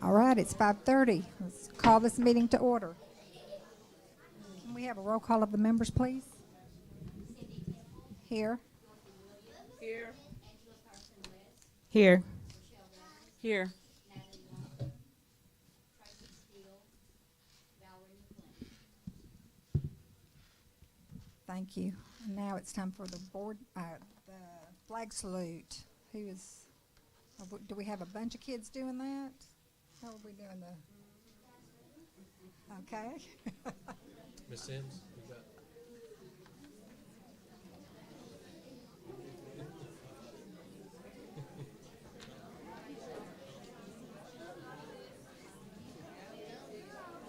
All right, it's 5:30. Let's call this meeting to order. Can we have a roll call of the members, please? Here. Here. Here. Here. Thank you. And now it's time for the the flag salute. Do we have a bunch of kids doing that? How are we doing okay. Miss Sims, you got.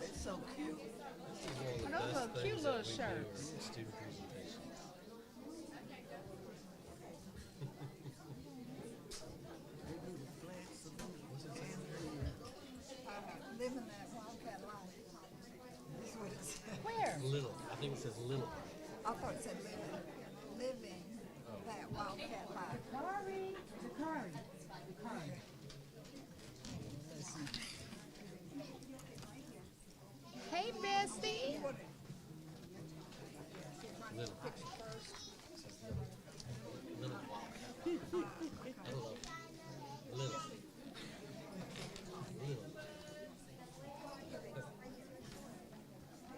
It's so cute. This is one of the Those best are cute things little that we do shirts. in student presentations. Living that wildcat life. That's what it said. Where? Little, I think it says little. I thought it said living that wildcat life. Hey, Bestie. Little. It says little. Little wildcat. I love it. Little. Little.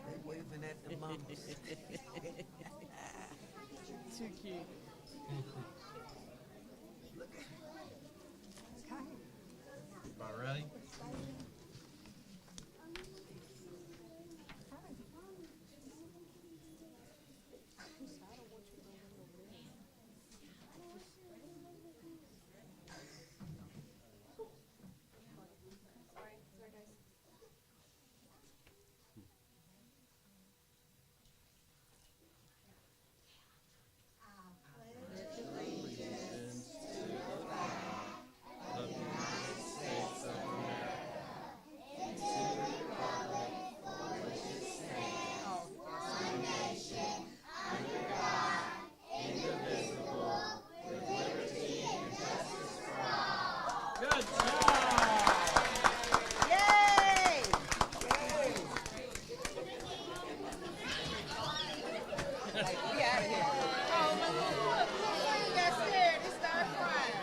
They waving at the mamas. Too cute. Okay. Everybody ready? Good job! Yay! We out of here. Oh, look, you got scared. It started crying.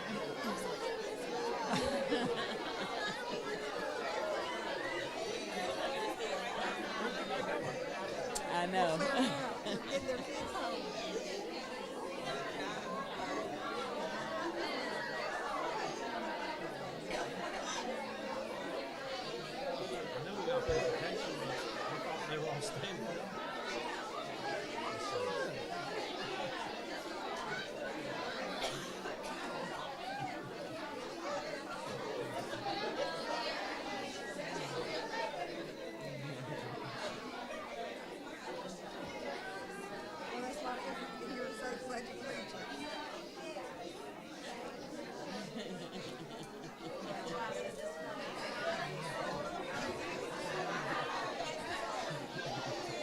I know. Get their kids home. I know we got a presentation, but I thought they were all standing up. Well, that's like if you're a certain pledge of allegiance.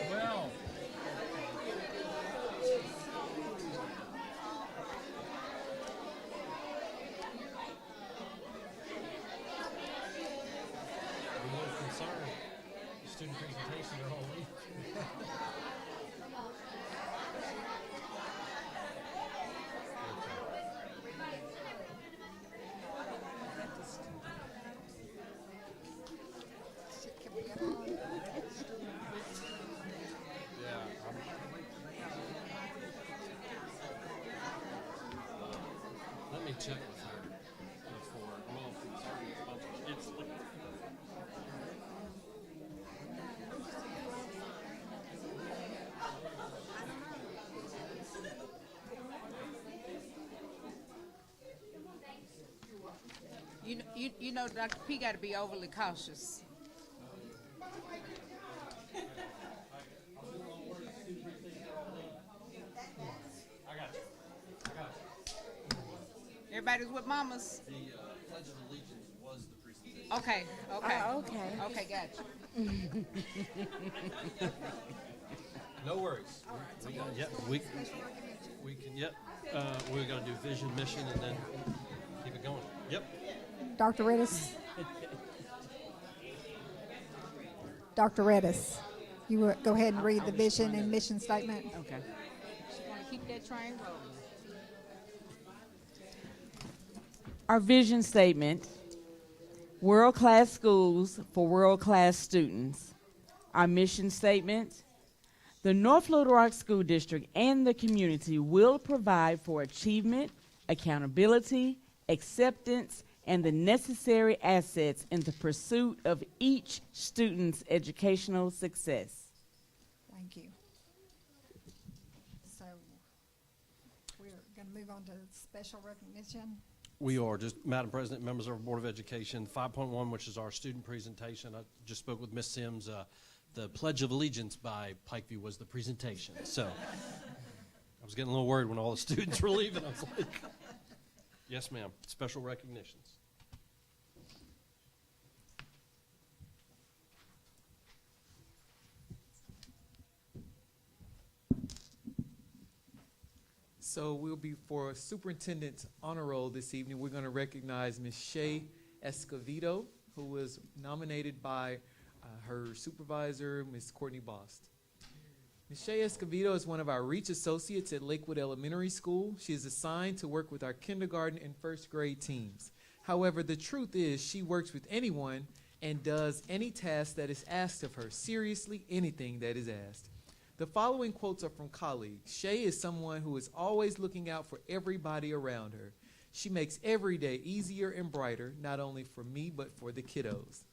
Well. I'm a little concerned. Student presentations are all week. Can we get on? Yeah. Let me check with her before. I'm a little concerned with a bunch of kids. You know, Dr. P got to be overly cautious. Everybody's with mamas. The Pledge of Allegiance was the presentation. Okay. Okay. Okay, gotcha. No worries. We got, yep, we can, yep. We're gonna do vision, mission, and then keep it going. Yep. Dr. Redis? Dr. Redis, you will go ahead and read the vision and mission statement. Okay. Just want to keep that train rolling. Our vision statement: world-class schools for world-class students. Our mission statement: the North Little Rock School District and the community will provide for achievement, accountability, acceptance, and the necessary assets in the pursuit of each student's educational success. Thank you. So we're going to move on to special recognition. We are just, Madam President, members of our Board of Education, 5.1, which is our student presentation. I just spoke with Ms. Sims. The Pledge of Allegiance by Pikeview was the presentation. So I was getting a little worried when all the students were leaving. I was like, yes, ma'am, special recognitions. So we'll be for Superintendent's Honor Roll this evening. We're going to recognize Ms. Shay Escovedo, who was nominated by her supervisor, Ms. Courtney Bost. Ms. Shay Escovedo is one of our Reach Associates at Lakewood Elementary School. She is assigned to work with our kindergarten and first grade teams. However, the truth is she works with anyone and does any task that is asked of her, seriously anything that is asked. The following quotes are from colleagues. Shay is someone who is always looking out for everybody around her. She makes every day easier and brighter, not only for me, but for the kiddos.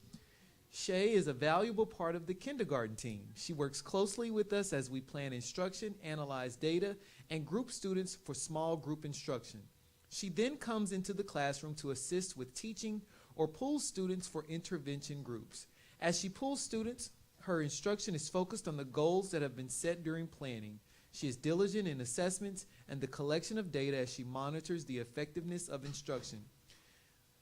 Shay is a valuable part of the kindergarten team. She works closely with us as we plan instruction, analyze data, and group students for small group instruction. She then comes into the classroom to assist with teaching or pull students for intervention groups. As she pulls students, her instruction is focused on the goals that have been set during planning. She is diligent in assessments and the collection of data as she monitors the effectiveness of instruction.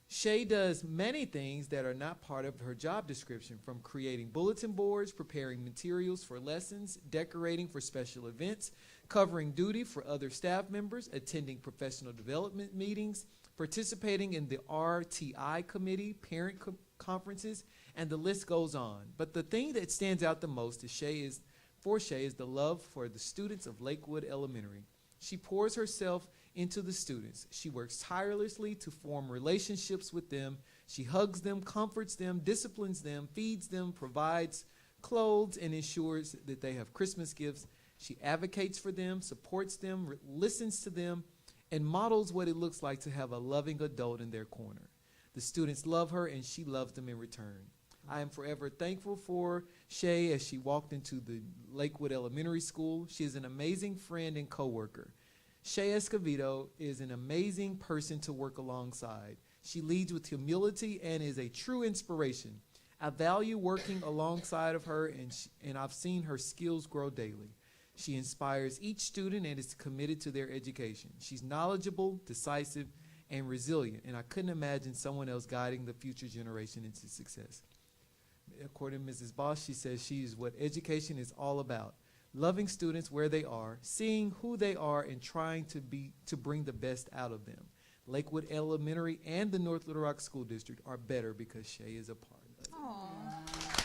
Shay does many things that are not part of her job description, from creating bulletin boards, preparing materials for lessons, decorating for special events, covering duty for other staff members, attending professional development meetings, participating in the RTI committee, parent conferences, and the list goes on. But the thing that stands out the most is Shay is the love for the students of Lakewood Elementary. She pours herself into the students. She works tirelessly to form relationships with them. She hugs them, comforts them, disciplines them, feeds them, provides clothes, and ensures that they have Christmas gifts. She advocates for them, supports them, listens to them, and models what it looks like to have a loving adult in their corner. The students love her, and she loves them in return. I am forever thankful for Shay as she walked into the Lakewood Elementary School. She is an amazing friend and coworker. Shay Escovedo is an amazing person to work alongside. She leads with humility and is a true inspiration. I value working alongside of her, and I've seen her skills grow daily. She inspires each student and is committed to their education. She's knowledgeable, decisive, and resilient, and I couldn't imagine someone else guiding the future generation into success. According to Mrs. Bosch, she says she is what education is all about: loving students where they are, seeing who they are, and trying to bring the best out of them. Lakewood Elementary and the North Little Rock School District are better because Shay is a part of it. Aww.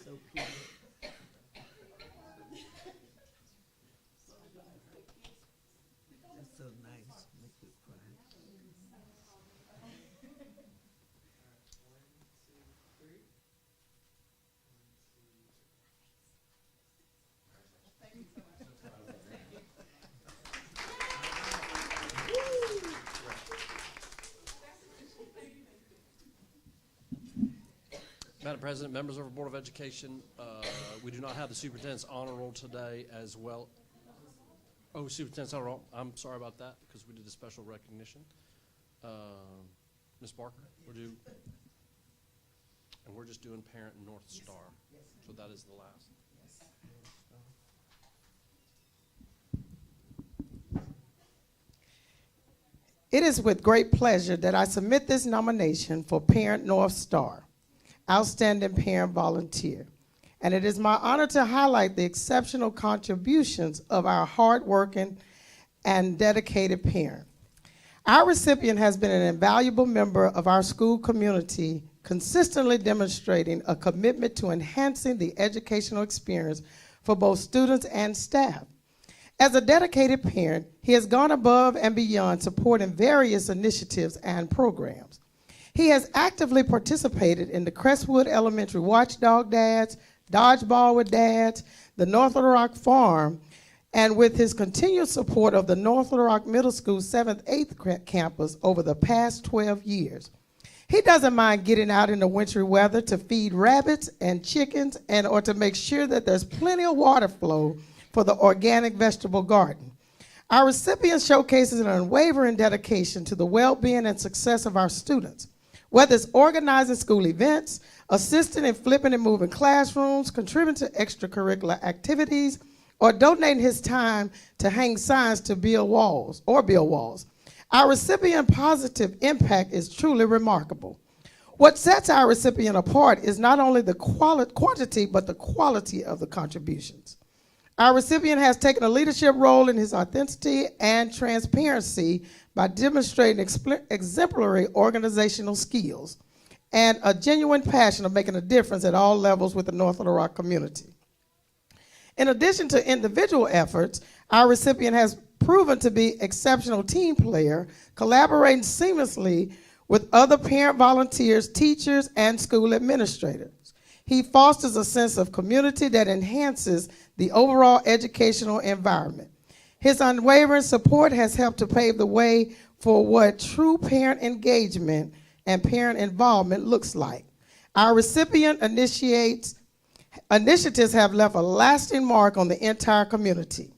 So cute. That's so nice. Make you cry. Madam President, members of our Board of Education, we do not have the Superintendent's Honor Roll today as well. Oh, Superintendent's Honor Roll. I'm sorry about that because we did a special recognition. Ms. Barker, we're just doing Parent and North Star. So that is the last. It is with great pleasure that I submit this nomination for Parent North Star, Outstanding Parent Volunteer. And it is my honor to highlight the exceptional contributions of our hardworking and dedicated parent. Our recipient has been an invaluable member of our school community, consistently demonstrating a commitment to enhancing the educational experience for both students and staff. As a dedicated parent, he has gone above and beyond supporting various initiatives and programs. He has actively participated in the Crestwood Elementary Watchdog Dads, Dodgeball with Dads, the North Little Rock Farm, and with his continued support of the North Little Rock Middle School 7th, 8th campus over the past 12 years. He doesn't mind getting out in the wintry weather to feed rabbits and chickens or to make sure that there's plenty of water flow for the organic vegetable garden. Our recipient showcases an unwavering dedication to the well-being and success of our students. Whether it's organizing school events, assisting in flipping and moving classrooms, contributing to extracurricular activities, or donating his time to hang signs to build walls. Our recipient positive impact is truly remarkable. What sets our recipient apart is not only the quantity, but the quality of the contributions. Our recipient has taken a leadership role in his authenticity and transparency by demonstrating exemplary organizational skills and a genuine passion of making a difference at all levels with the North Little Rock community. In addition to individual efforts, our recipient has proven to be exceptional team player, collaborating seamlessly with other parent volunteers, teachers, and school administrators. He fosters a sense of community that enhances the overall educational environment. His unwavering support has helped to pave the way for what true parent engagement and parent involvement looks like. Our recipient initiatives have left a lasting mark on the entire community.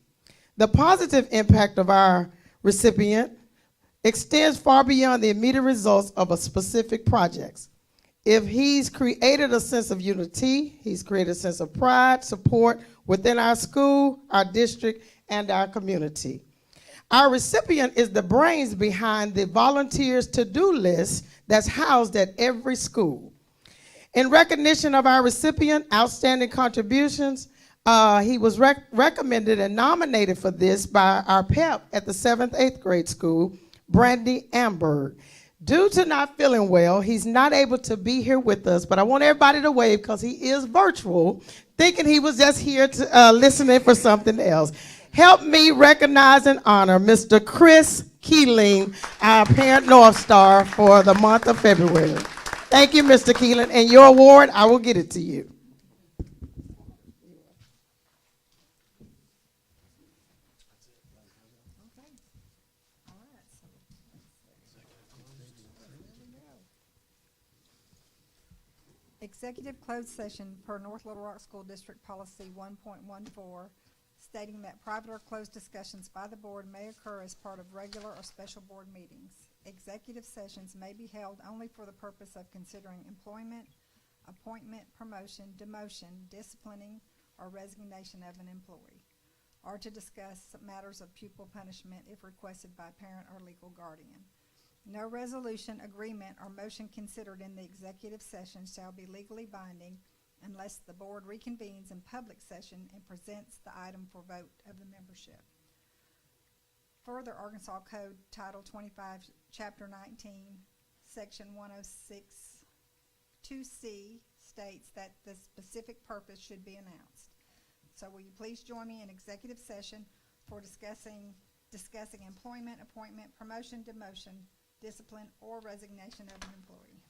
The positive impact of our recipient extends far beyond the immediate results of a specific project. If he's created a sense of unity, he's created a sense of pride, support within our school, our district, and our community. Our recipient is the brains behind the volunteers to-do list that's housed at every school. In recognition of our recipient outstanding contributions, he was recommended and nominated for this by our PEP at the 7th, 8th grade school, Brandy Amberg. Due to not feeling well, he's not able to be here with us, but I want everybody to wave because he is virtual, thinking he was just here to listening for something else. Help me recognize and honor Mr. Chris Keeling, our Parent North Star for the month of February. Thank you, Mr. Keeling, and your award, I will get it to you. Executive closed session per North Little Rock School District Policy 1.14, stating that private or closed discussions by the board may occur as part of regular or special board meetings. Executive sessions may be held only for the purpose of considering employment, appointment, promotion, demotion, disciplining, or resignation of an employee, or to discuss matters of pupil punishment if requested by parent or legal guardian. No resolution, agreement, or motion considered in the executive session shall be legally binding unless the board reconvenes in public session and presents the item for vote of the membership. Further, Arkansas Code Title 25, Chapter 19, Section 106, 2C states that the specific purpose should be announced. So will you please join me in executive session for discussing employment, appointment, promotion, demotion, discipline, or resignation of an employee.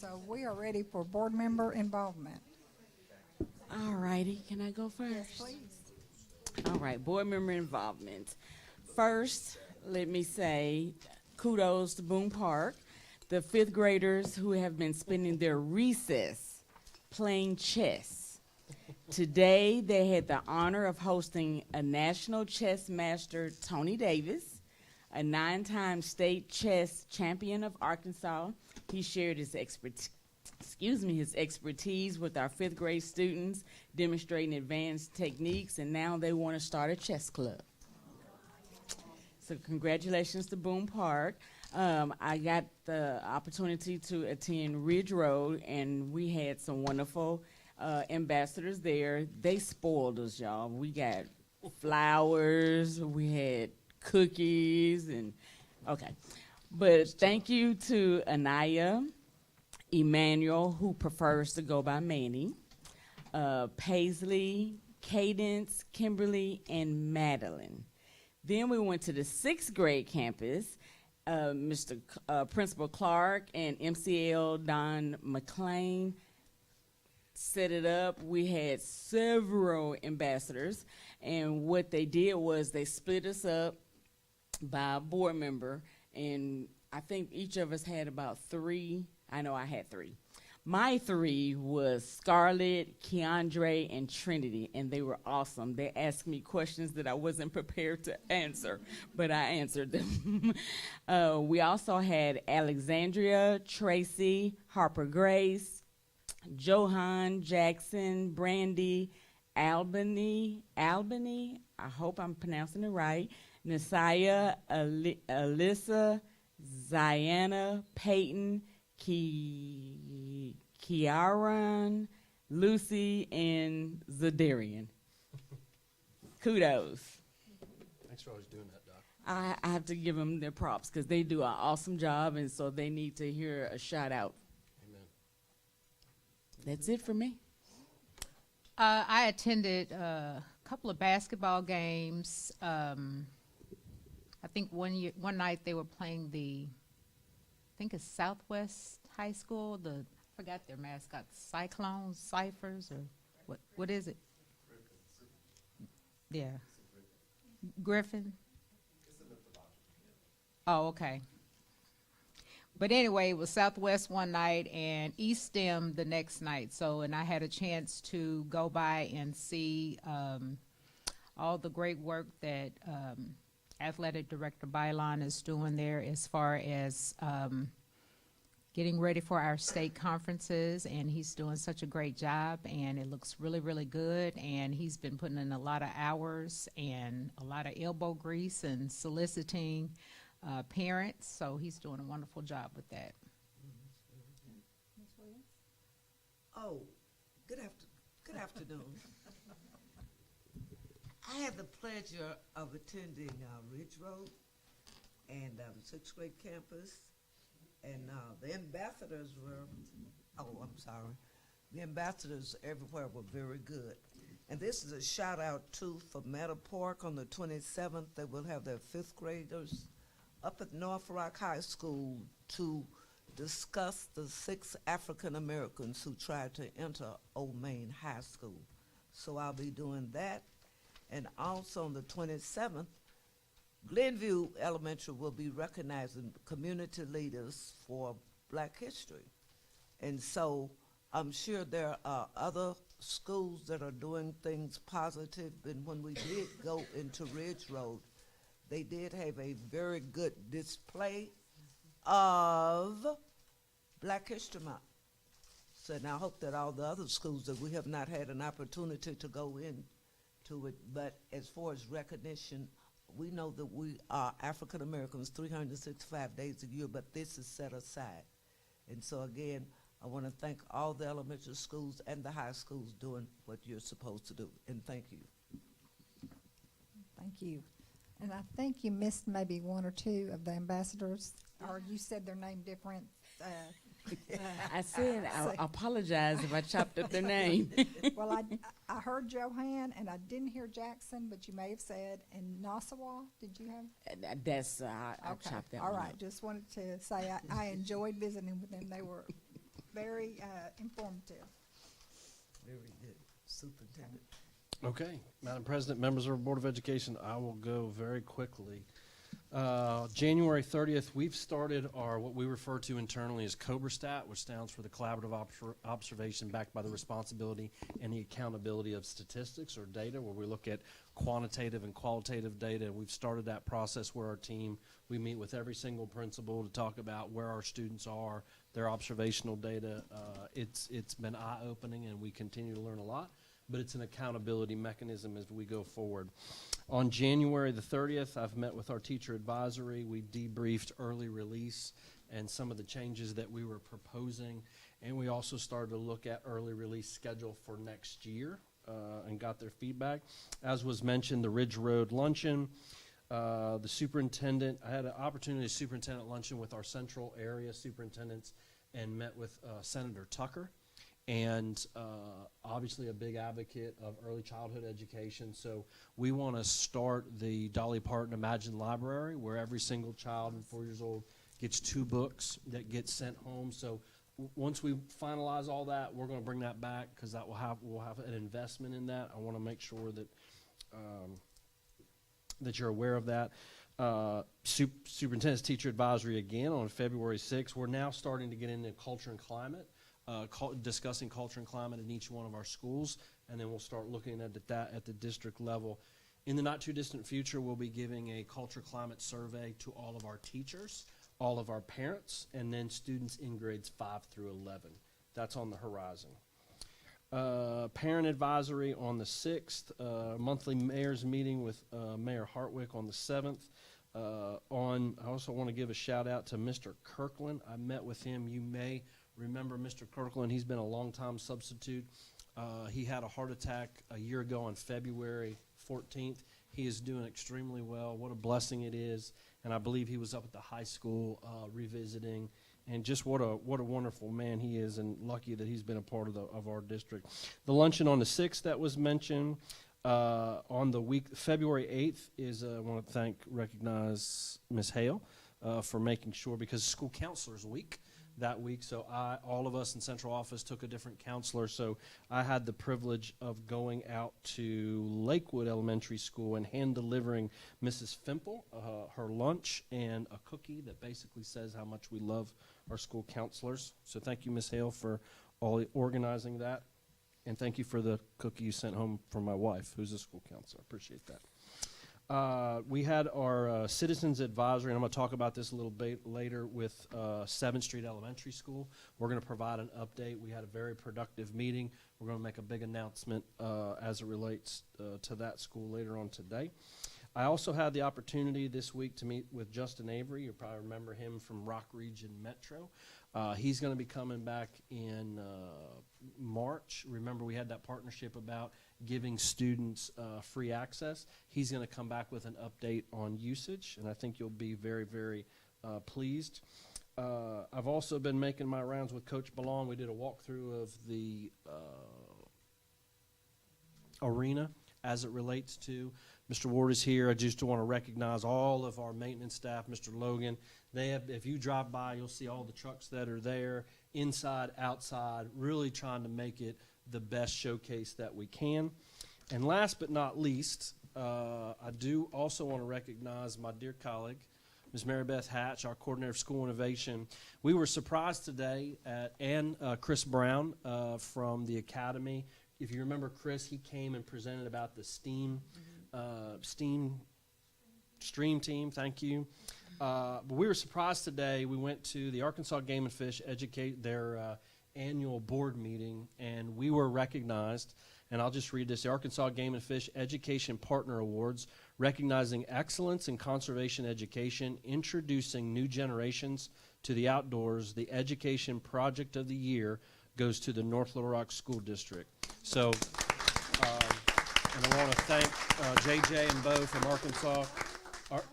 So we are ready for board member involvement. All righty, can I go first? Yes, please. All right, board member involvement. First, let me say kudos to Boone Park, the fifth graders who have been spending their recess playing chess. Today, they had the honor of hosting a national chess master, Tony Davis, a 9-time state chess champion of Arkansas. He shared his expertise with our fifth grade students, demonstrating advanced techniques, and now they want to start a chess club. So congratulations to Boone Park. I got the opportunity to attend Ridge Road, and we had some wonderful ambassadors there. They spoiled us, y'all. We got flowers, we had cookies, and okay. But thank you to Anaya, Emmanuel, who prefers to go by Manny, Paisley, Cadence, Kimberly, and Madeline. Then we went to the 6th grade campus. Principal Clark and MCL Don McLean set it up. We had several ambassadors, and what they did was they split us up by a board member, and I think each of us had about 3. I know I had 3. My 3 was Scarlett, Keandre, and Trinity, and they were awesome. They asked me questions that I wasn't prepared to answer, but I answered them. We also had Alexandria, Tracy, Harper Grace, Johan, Jackson, Brandy, Albany, I hope I'm pronouncing it right, Nasiah, Alyssa, Ziana, Peyton, Kiaran, Lucy, and Zadarian. Kudos. Thanks for always doing that, Doc. I have to give them their props because they do an awesome job, and so they need to hear a shout out. Amen. That's it for me. I attended a couple of basketball games. I think one night they were playing I think it's Southwest High School. I forgot their mascot, Cyclones, Ciphers, or what is it? Yeah. Griffin? Oh, okay. But anyway, it was Southwest one night and East STEM the next night. And I had a chance to go by and see all the great work that Athletic Director Bylon is doing there as far as getting ready for our state conferences, and he's doing such a great job, and it looks really, really good, and he's been putting in a lot of hours and a lot of elbow grease and soliciting parents, so he's doing a wonderful job with that. Oh, good afternoon. I had the pleasure of attending Ridge Road and the 6th grade campus, and the ambassadors were, the ambassadors everywhere were very good. And this is a shout out too for Meadow Park on the 27th. They will have their 5th graders up at North Rock High School to discuss the 6 African Americans who tried to enter Old Main High School. So I'll be doing that. And also on the 27th, Glenview Elementary will be recognizing community leaders for Black History. And so I'm sure there are other schools that are doing things positive. And when we did go into Ridge Road, they did have a very good display of Black History Month. So now I hope that all the other schools that we have not had an opportunity to go into it, but as far as recognition, we know that we are African Americans 365 days a year, but this is set aside. And so again, I want to thank all the elementary schools and the high schools doing what you're supposed to do, and thank you. Thank you. And I think you missed maybe 1 or 2 of the ambassadors, or you said their name different. I said I apologize if I chopped up their name. Well, I heard Johan, and I didn't hear Jackson, but you may have said, and Nassau, did you have? That's I chopped that All one right, up. just wanted to say I enjoyed visiting with them. They were very informative. Very good, Superintendent. Okay, Madam President, members of our Board of Education, I will go very quickly. January 30th, we've started our, what we refer to internally as COBRAStat, which stands for the Collaborative Observation backed by the responsibility and the accountability of statistics or data, where we look at quantitative and qualitative data. We've started that process where our team, we meet with every single principal to talk about where our students are, their observational data. It's been eye-opening, and we continue to learn a lot, but it's an accountability mechanism as we go forward. On January the 30th, I've met with our teacher advisory. We debriefed early release and some of the changes that we were proposing, and we also started to look at early release schedule for next year and got their feedback. As was mentioned, the Ridge Road Luncheon, the superintendent, I had an opportunity to superintendent luncheon with our central area superintendents and met with Senator Tucker. And obviously a big advocate of early childhood education. So we want to start the Dolly Parton Imagine Library, where every single child and 4 years old gets 2 books that get sent home. So once we finalize all that, we're going to bring that back, because that we'll have an investment in that. I want to make sure that that you're aware of that. Superintendent's teacher advisory again on February 6th. We're now starting to get into culture and climate. Discussing culture and climate in each one of our schools, and then we'll start looking at that at the district level. In the not too distant future, we'll be giving a culture climate survey to all of our teachers, all of our parents, and then students in grades 5 through 11. That's on the horizon. Parent advisory on the 6th, monthly mayor's meeting with Mayor Hartwick on the 7th. I also want to give a shout out to Mr. Kirkland. I met with him. You may remember Mr. Kirkland. He's been a long-time substitute. He had a heart attack a year ago on February 14th. He is doing extremely well. What a blessing it is. And I believe he was up at the high school revisiting. And just what a wonderful man he is, and lucky that he's been a part of our district. The luncheon on the 6th that was mentioned. On the week, February 8th, I want to recognize Ms. Hale for making sure, because School Counselors Week that week, so all of us in central office took a different counselor, so I had the privilege of going out to Lakewood Elementary School and hand delivering Mrs. Fimple her lunch and a cookie that basically says how much we love our school counselors. So thank you, Ms. Hale, for organizing that, and thank you for the cookie you sent home from my wife, who's a school counselor. Appreciate that. We had our Citizens Advisory, and I'm going to talk about this a little bit later, with 7th Street Elementary School. We're going to provide an update. We had a very productive meeting. We're going to make a big announcement as it relates to that school later on today. I also had the opportunity this week to meet with Justin Avery. You probably remember him from Rock Region Metro. He's going to be coming back in March. Remember, we had that partnership about giving students free access. He's going to come back with an update on usage, and I think you'll be very, very pleased. I've also been making my rounds with Coach Ballon. We did a walkthrough of the arena as it relates to. Mr. Ward is here. I just want to recognize all of our maintenance staff, Mr. Logan. If you drive by, you'll see all the trucks that are there, inside, outside, really trying to make it the best showcase that we can. And last but not least, I do also want to recognize my dear colleague, Ms. Mary Beth Hatch, our Coordinator of School Innovation. We were surprised today and Chris Brown from the Academy. If you remember Chris, he came and presented about the STEAM Stream Team, thank you. But we were surprised today. We went to the Arkansas Game and Fish their annual board meeting, and we were recognized, and I'll just read this, the Arkansas Game and Fish Education Partner Awards, recognizing excellence in conservation education, introducing new generations to the outdoors. The Education Project of the Year goes to the North Little Rock School District. So, and I want to thank JJ and Bo from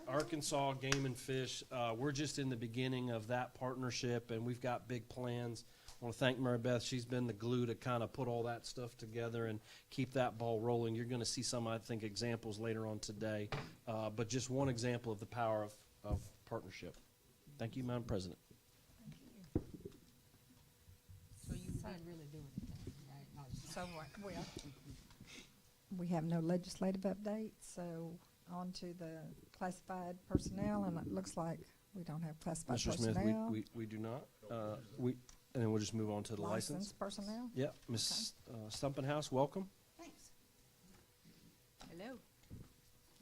Arkansas Game and Fish. We're just in the beginning of that partnership, and we've got big plans. I want to thank Mary Beth. She's been the glue to kind of put all that stuff together and keep that ball rolling. You're going to see some, I think, examples later on today, but just one example of the power of partnership. Thank you, Madam President. didn't really do anything, right? No, So what, we have no legislative updates, so on to the classified personnel, and it looks like we don't have classified Mr. personnel. Smith, we do not. And then we'll just move on to the license. Licensed personnel? Yeah, Ms. Stumpenhouse, welcome. Thanks. hello.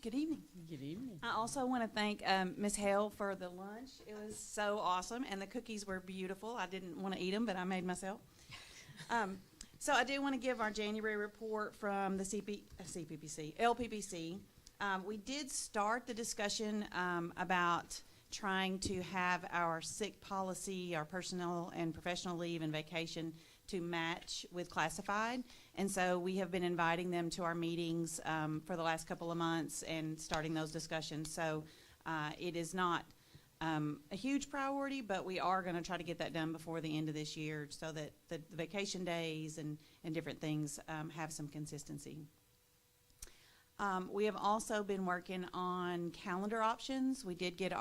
Good evening. Good evening. I also want to thank Ms. Hale for the lunch. It was so awesome, and the cookies were beautiful. I didn't want to eat them, but I made myself. So I do want to give our January report from the LPPC. We did start the discussion about trying to have our sick policy, our personal and professional leave and vacation to match with classified. And so we have been inviting them to our meetings for the last couple of months and starting those discussions. So it is not a huge priority, but we are going to try to get that done before the end of this year so that the vacation days and different things have some consistency. We have also been working on calendar options. We did get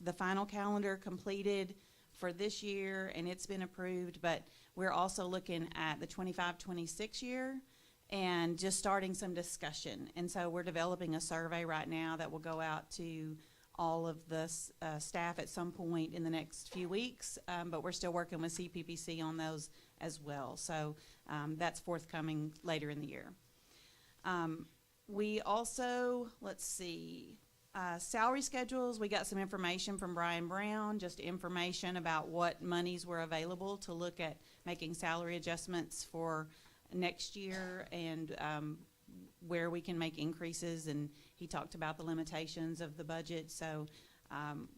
the final calendar completed for this year, and it's been approved, but we're also looking at the 25-26 year and just starting some discussion. And so we're developing a survey right now that will go out to all of the staff at some point in the next few weeks, but we're still working with CPPC on those as well. So that's forthcoming later in the year. We also, salary schedules. We got some information from Brian Brown, just information about what monies were available to look at making salary adjustments for next year and where we can make increases. And he talked about the limitations of the budget. So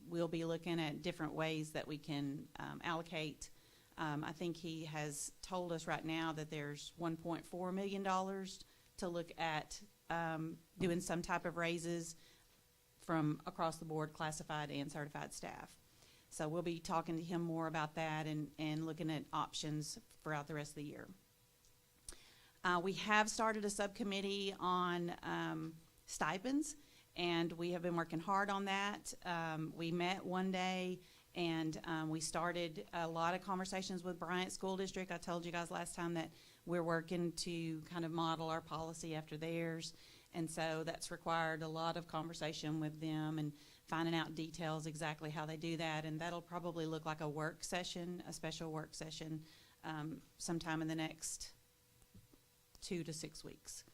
we'll be looking at different ways that we can allocate. I think he has told us right now that there's $1.4 million to look at doing some type of raises from across the board, classified and certified staff. So we'll be talking to him more about that and looking at options throughout the rest of the year. We have started a subcommittee on stipends, and we have been working hard on that. We met one day, and we started a lot of conversations with Bryant School District. I told you guys last time that we're working to kind of model our policy after theirs. And so that's required a lot of conversation with them and finding out details exactly how they do that. And that'll probably look like a work session, a special work session, sometime in the next 2 to 6 weeks.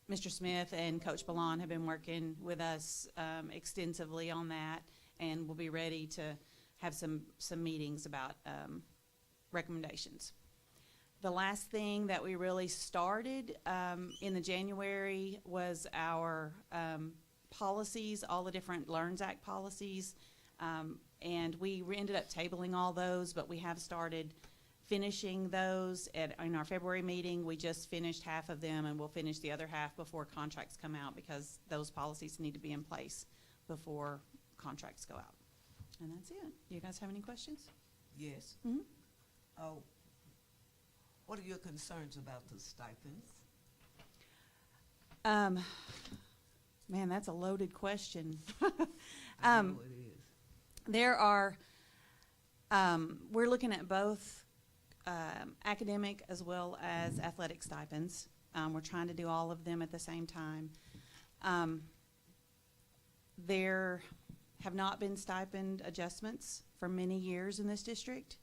Mr. Smith and Coach Ballon have been working with us extensively on that, and we'll be ready to have some meetings about recommendations. The last thing that we really started in the January was our policies, all the different LEARNS Act policies, and we ended up tabling all those, but we have started finishing those in our February meeting. We just finished half of them, and we'll finish the other half before contracts come out because those policies need to be in place before contracts go out. And that's it. Do you guys have any questions? Yes. Mm-hmm. Oh, what are your concerns about the stipends? Man, that's a loaded question. I know it is. There are, we're looking at both academic as well as athletic stipends. We're trying to do all of them at the same time. There have not been stipend adjustments for many years in this district,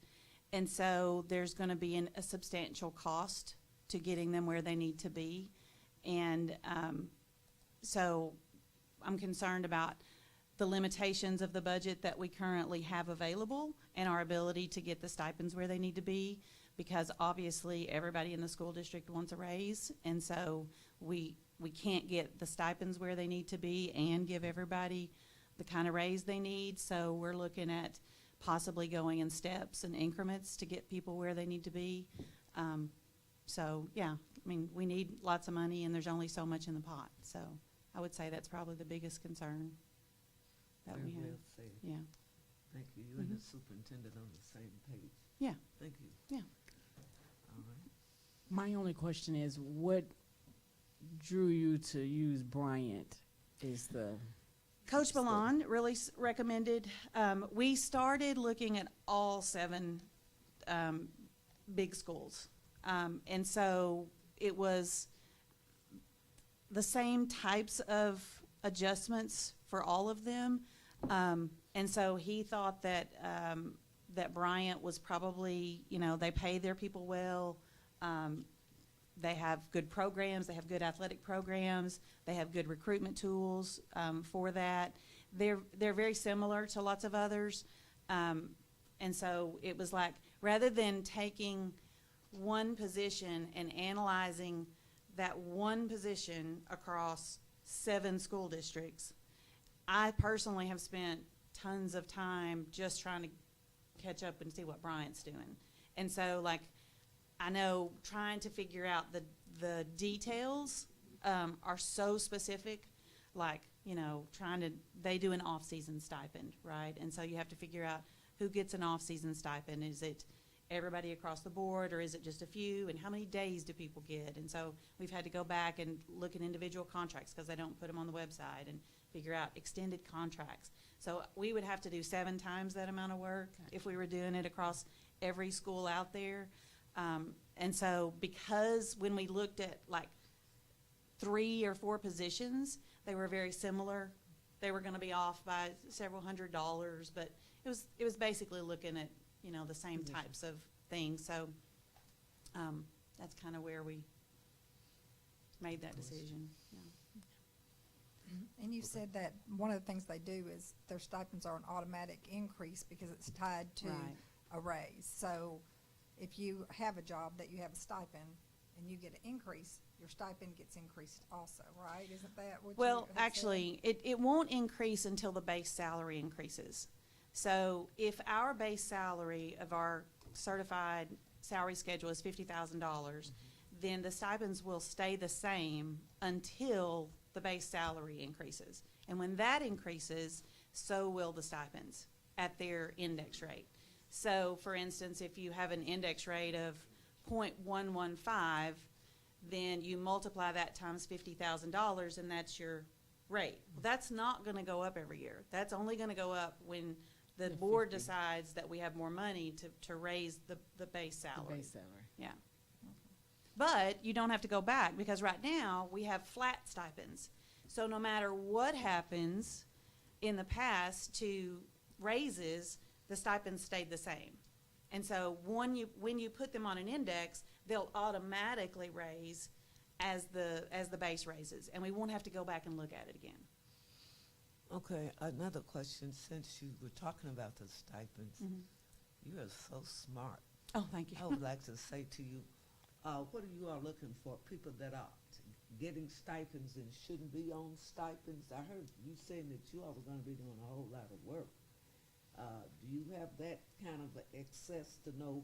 and so there's going to be a substantial cost to getting them where they need to be. And so I'm concerned about the limitations of the budget that we currently have available and our ability to get the stipends where they need to be, because obviously everybody in the school district wants a raise, and so we can't get the stipends where they need to be and give everybody the kind of raise they need. So we're looking at possibly going in steps and increments to get people where they need to be. So yeah, I mean, we need lots of money and there's only so much in the pot. So I would say that's probably the biggest concern that Very we have. well said. Yeah. Thank you. You and the superintendent on the same page. Yeah. Thank you. Yeah. All right. My only question is, what drew you to use Bryant? Is the Coach Ballon really recommended, we started looking at all 7 big schools. And so it was the same types of adjustments for all of them. And so he thought that, that Bryant was probably, you know, they pay their people well. They have good programs, they have good athletic programs, they have good recruitment tools for that. They're very similar to lots of others. And so it was like, rather than taking one position and analyzing that one position across 7 school districts, I personally have spent tons of time just trying to catch up and see what Bryant's doing. And so, like, I know trying to figure out the details are so specific, like, you know, they do an off-season stipend, right? And so you have to figure out who gets an off-season stipend. Is it everybody across the board, or is it just a few, and how many days do people get? And so we've had to go back and look at individual contracts because they don't put them on the website, and figure out extended contracts. So we would have to do 7 times that amount of work if we were doing it across every school out there. And so because when we looked at like 3 or 4 positions, they were very similar. They were going to be off by several $100s, but it was basically looking at, you know, the same types of things. So that's kind of where we made that decision. Yeah. And you said that one of the things they do is their stipends are an automatic increase because it's tied to Right. a raise. So if you have a job that you have a stipend and you get an increase, your stipend gets increased also, right? Isn't that what you Well, had said? actually, it won't increase until the base salary increases. So if our base salary of our certified salary schedule is $50,000, then the stipends will stay the same until the base salary increases. And when that increases, so will the stipends at their index rate. So, for instance, if you have an index rate of 0.115, then you multiply that times $50,000, and that's your rate. Well, that's not going to go up every year. That's only going to go up when the board decides that we have more money to raise the base salary. The base salary. Yeah. But you don't have to go back, because right now we have flat stipends. So no matter what happens in the past to raises, the stipends stayed the same. And so when you put them on an index, they'll automatically raise as the base raises, and we won't have to go back and look at it again. Okay, another question, since you were talking about the stipends. You are so smart. Oh, thank you. I would like to say to you, what are you all looking for? People that are getting stipends and shouldn't be on stipends? I heard you saying that you all were going to be doing a whole lot of work. Do you have that kind of access to know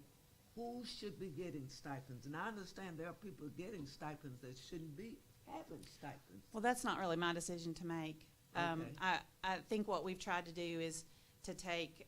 who should be getting stipends? And I understand there are people getting stipends that shouldn't be having stipends. Well, that's not really my decision to make. Okay. I think what we've tried to do is to take,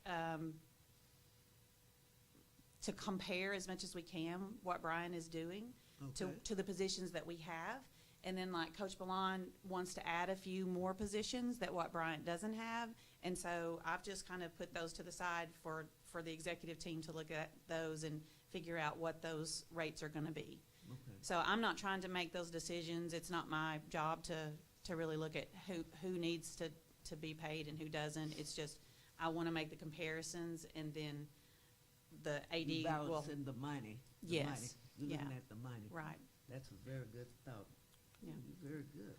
to compare as much as we can what Brian is doing Okay. to the positions that we have. And then, like, Coach Ballon wants to add a few more positions that what Bryant doesn't have. And so I've just kind of put those to the side for the executive team to look at those and figure out what those rates are going to be. Okay. So I'm not trying to make those decisions. It's not my job to really look at who needs to be paid and who doesn't. It's just I want to make the comparisons, and then the AD will. Balancing the money. the Yes. money. You're looking Yeah. at the money. Right. That's a very good thought. Yeah. Very good.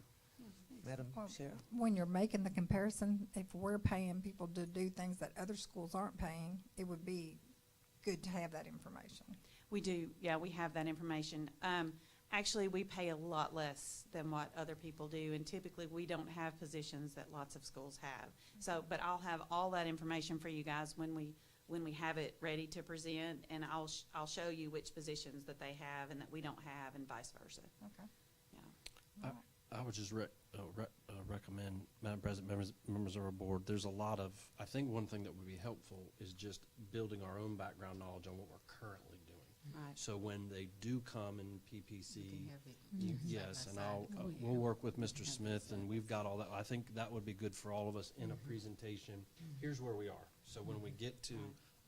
Madam Well, Chair? When you're making the comparison, if we're paying people to do things that other schools aren't paying, it would be good to have that information. We do, yeah, we have that information. Actually, we pay a lot less than what other people do, and typically we don't have positions that lots of schools have. So, but I'll have all that information for you guys when we have it ready to present, and I'll show you which positions that they have and that we don't have, and vice versa. Okay. Yeah. I would just recommend, Madam President, members of our board, there's a lot of, I think one thing that would be helpful is just building our own background knowledge on what we're currently doing. Right. So when they do come in PPC, yes, and Oh, yeah. we'll work with Mr. Smith, and we've got all that. I think that would be good for all of us in a presentation. Here's where we are. So when we get to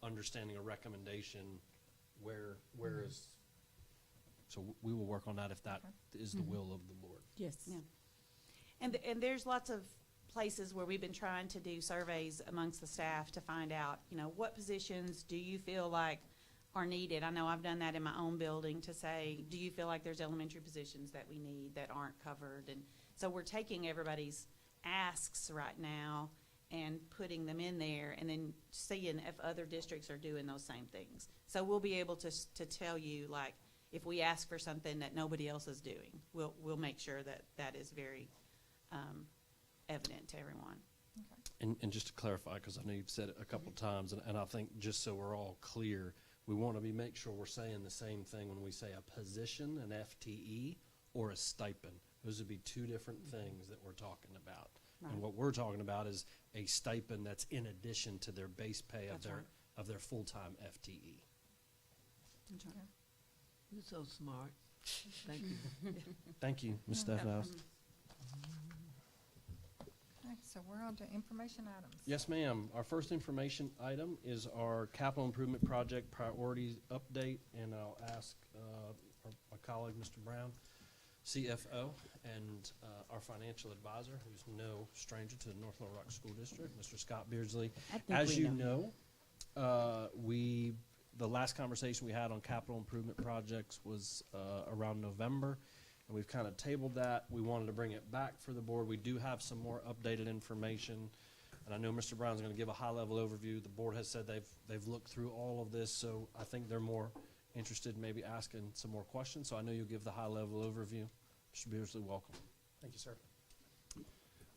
understanding a recommendation, where is, so we will work on that if that is the will of the board. Yes. Yeah. And there's lots of places where we've been trying to do surveys amongst the staff to find out, you know, what positions do you feel like are needed? I know I've done that in my own building to say, do you feel like there's elementary positions that we need that aren't covered? And so we're taking everybody's asks right now and putting them in there and then seeing if other districts are doing those same things. So we'll be able to tell you, like, if we ask for something that nobody else is doing, we'll make sure that that is very evident to everyone. And just to clarify, because I know you've said it a couple times, and I think just so we're all clear, we want to make sure we're saying the same thing when we say a position, an FTE, or a stipend. Those would be two different things that we're talking about. Right. And what we're talking about is a stipend that's in addition to their base pay That's of their full-time FTE. That's right. You're so smart. Thank you. Thank you, Ms. Steffhouse. Okay, so we're on to information items. Yes, ma'am. Our first information item is our capital improvement project priorities update, and I'll ask my colleague, Mr. Brown, CFO, and our financial advisor, who's no stranger to the North Little Rock School District, Mr. Scott Beardsley. As you know, the last conversation we had on capital improvement projects was around November, and we've kind of tabled that. We wanted to bring it back for the board. We do have some more updated information, and I know Mr. Brown's going to give a high-level overview. The board has said they've looked through all of this, so I think they're more interested in maybe asking some more questions. So I know you'll give the high-level overview. Mr. Beardsley, welcome. Thank you, sir.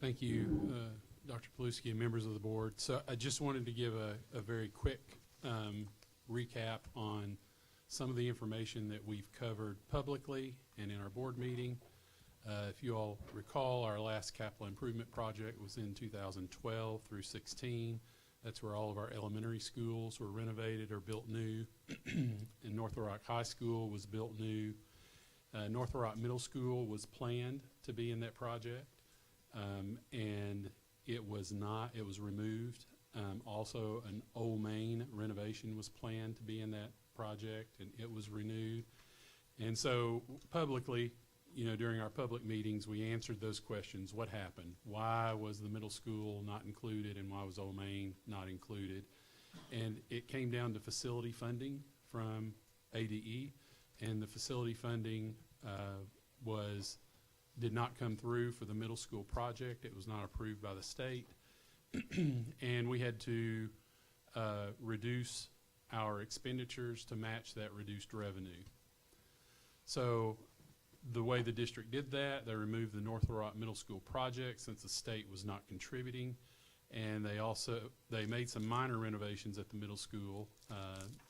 Thank you, Dr. Paluski and members of the board. So I just wanted to give a very quick recap on some of the information that we've covered publicly and in our board meeting. If you all recall, our last capital improvement project was in 2012 through 16. That's where all of our elementary schools were renovated or built new. And North Little Rock High School was built new. North Little Rock Middle School was planned to be in that project, and it was not. It was removed. Also, an Old Main renovation was planned to be in that project, and it was renewed. And so publicly, you know, during our public meetings, we answered those questions. What happened? Why was the middle school not included, and why was Old Main not included? And it came down to facility funding from ADE, and the facility funding did not come through for the middle school project. It was not approved by the state. And we had to reduce our expenditures to match that reduced revenue. So the way the district did that, they removed the North Little Rock Middle School project since the state was not contributing. And they made some minor renovations at the middle school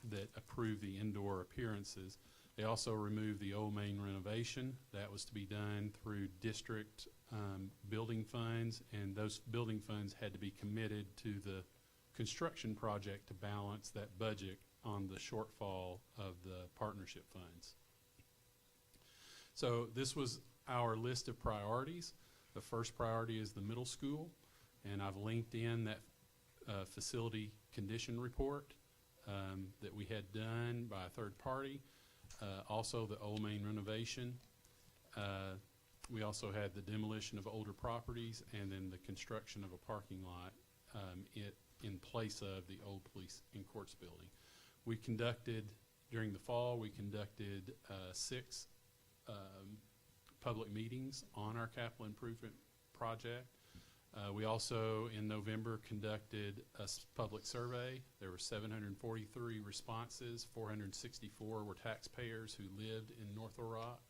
that approved the indoor appearances. They also removed the Old Main renovation. That was to be done through district building funds, and those building funds had to be committed to the construction project to balance that budget on the shortfall of the partnership funds. So this was our list of priorities. The first priority is the middle school, and I've linked in that facility condition report that we had done by a third party. Also the Old Main renovation. We also had the demolition of older properties and then the construction of a parking lot in place of the old police and courts building. During the fall, we conducted 6 public meetings on our capital improvement project. We also, in November, conducted a public survey. There were 743 responses. 464 were taxpayers who lived in North Little Rock.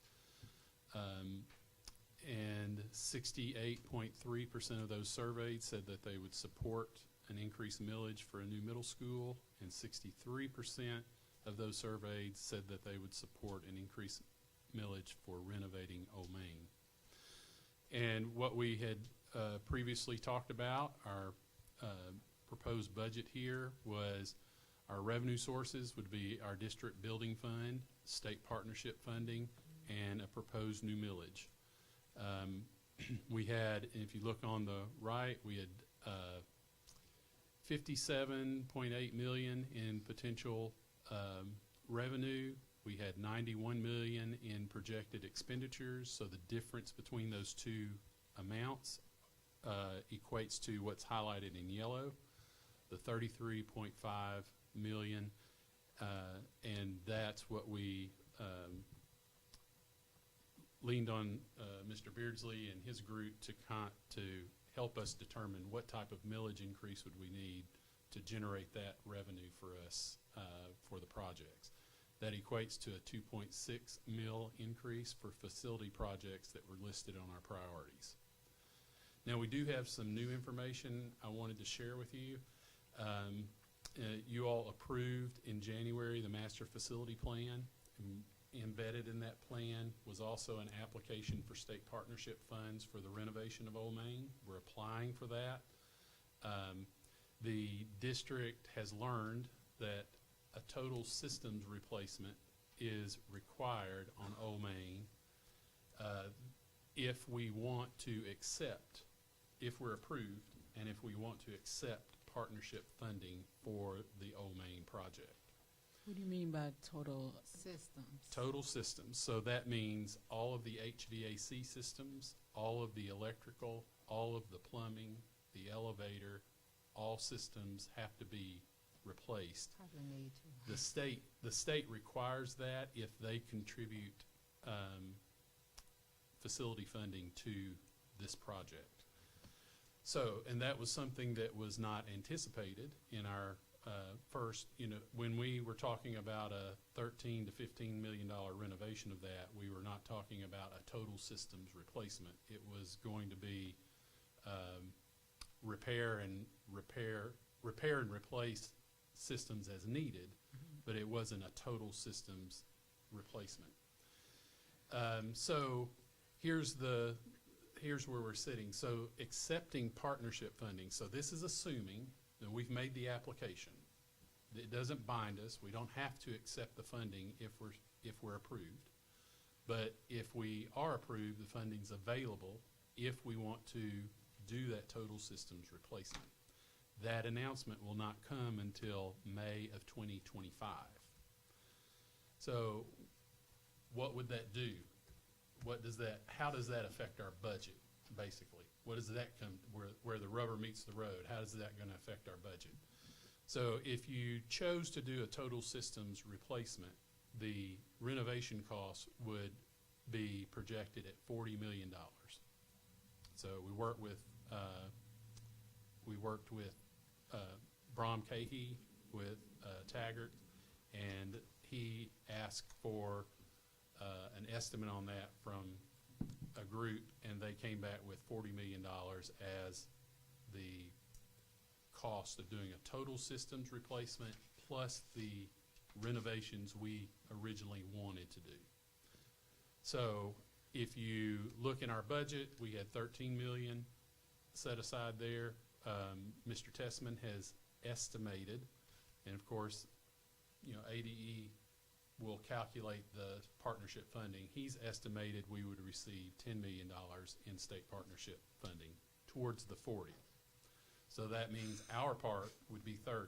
And 68.3% of those surveyed said that they would support an increased millage for a new middle school, and 63% of those surveyed said that they would support an increased millage for renovating Old Main. And what we had previously talked about, our proposed budget here was our revenue sources would be our district building fund, state partnership funding, and a proposed new millage. We had, if you look on the right, we had $57.8 million in potential revenue, we had 91 million in projected expenditures, so the difference between those two amounts equates to what's highlighted in yellow, the 33.5 million, and that's what we leaned on Mr. Beardsley and his group to help us determine what type of millage increase would we need to generate that revenue for us for the projects. That equates to a 2.6 mil increase for facility projects that were listed on our priorities. Now, we do have some new information I wanted to share with you. You all approved in January the master facility plan. Embedded in that plan was also an application for state partnership funds for the renovation of Old Main. We're applying for that. The district has learned that a total systems replacement is required on Old Main if we want to accept, if we're approved, and if we want to accept partnership funding for the Old Main project. What do you mean by total? Systems. Total systems. So that means all of the HVAC systems, all of the electrical, all of the plumbing, the elevator, all systems have to be replaced. Probably need to. The state requires that if they contribute facility funding to this project. So, and that was something that was not anticipated in our first, when we were talking about a $13 to $15 million renovation of that, we were not talking about a total systems replacement. It was going to be repair and replace systems as needed, but it wasn't a total systems replacement. So here's where we're sitting. So accepting partnership funding. So this is assuming that we've made the application. It doesn't bind us. We don't have to accept the funding if we're approved. But if we are approved, the funding's available if we want to do that total systems replacement. That announcement will not come until May of 2025. So what would that do? How does that affect our budget, basically? What does that come, where the rubber meets the road, how is that going to affect our budget? So if you chose to do a total systems replacement, the renovation costs would be projected at $40 million. So we worked with Brom Cahey with Taggart, and he asked for an estimate on that from a group, and they came back with $40 million as the cost of doing a total systems replacement plus the renovations we originally wanted to do. So if you look in our budget, we had $13 million set aside there. Mr. Tessman has estimated, and of course, ADE will calculate the partnership funding. He's estimated we would receive $10 million in state partnership funding towards the 40. So that means our part would be 30.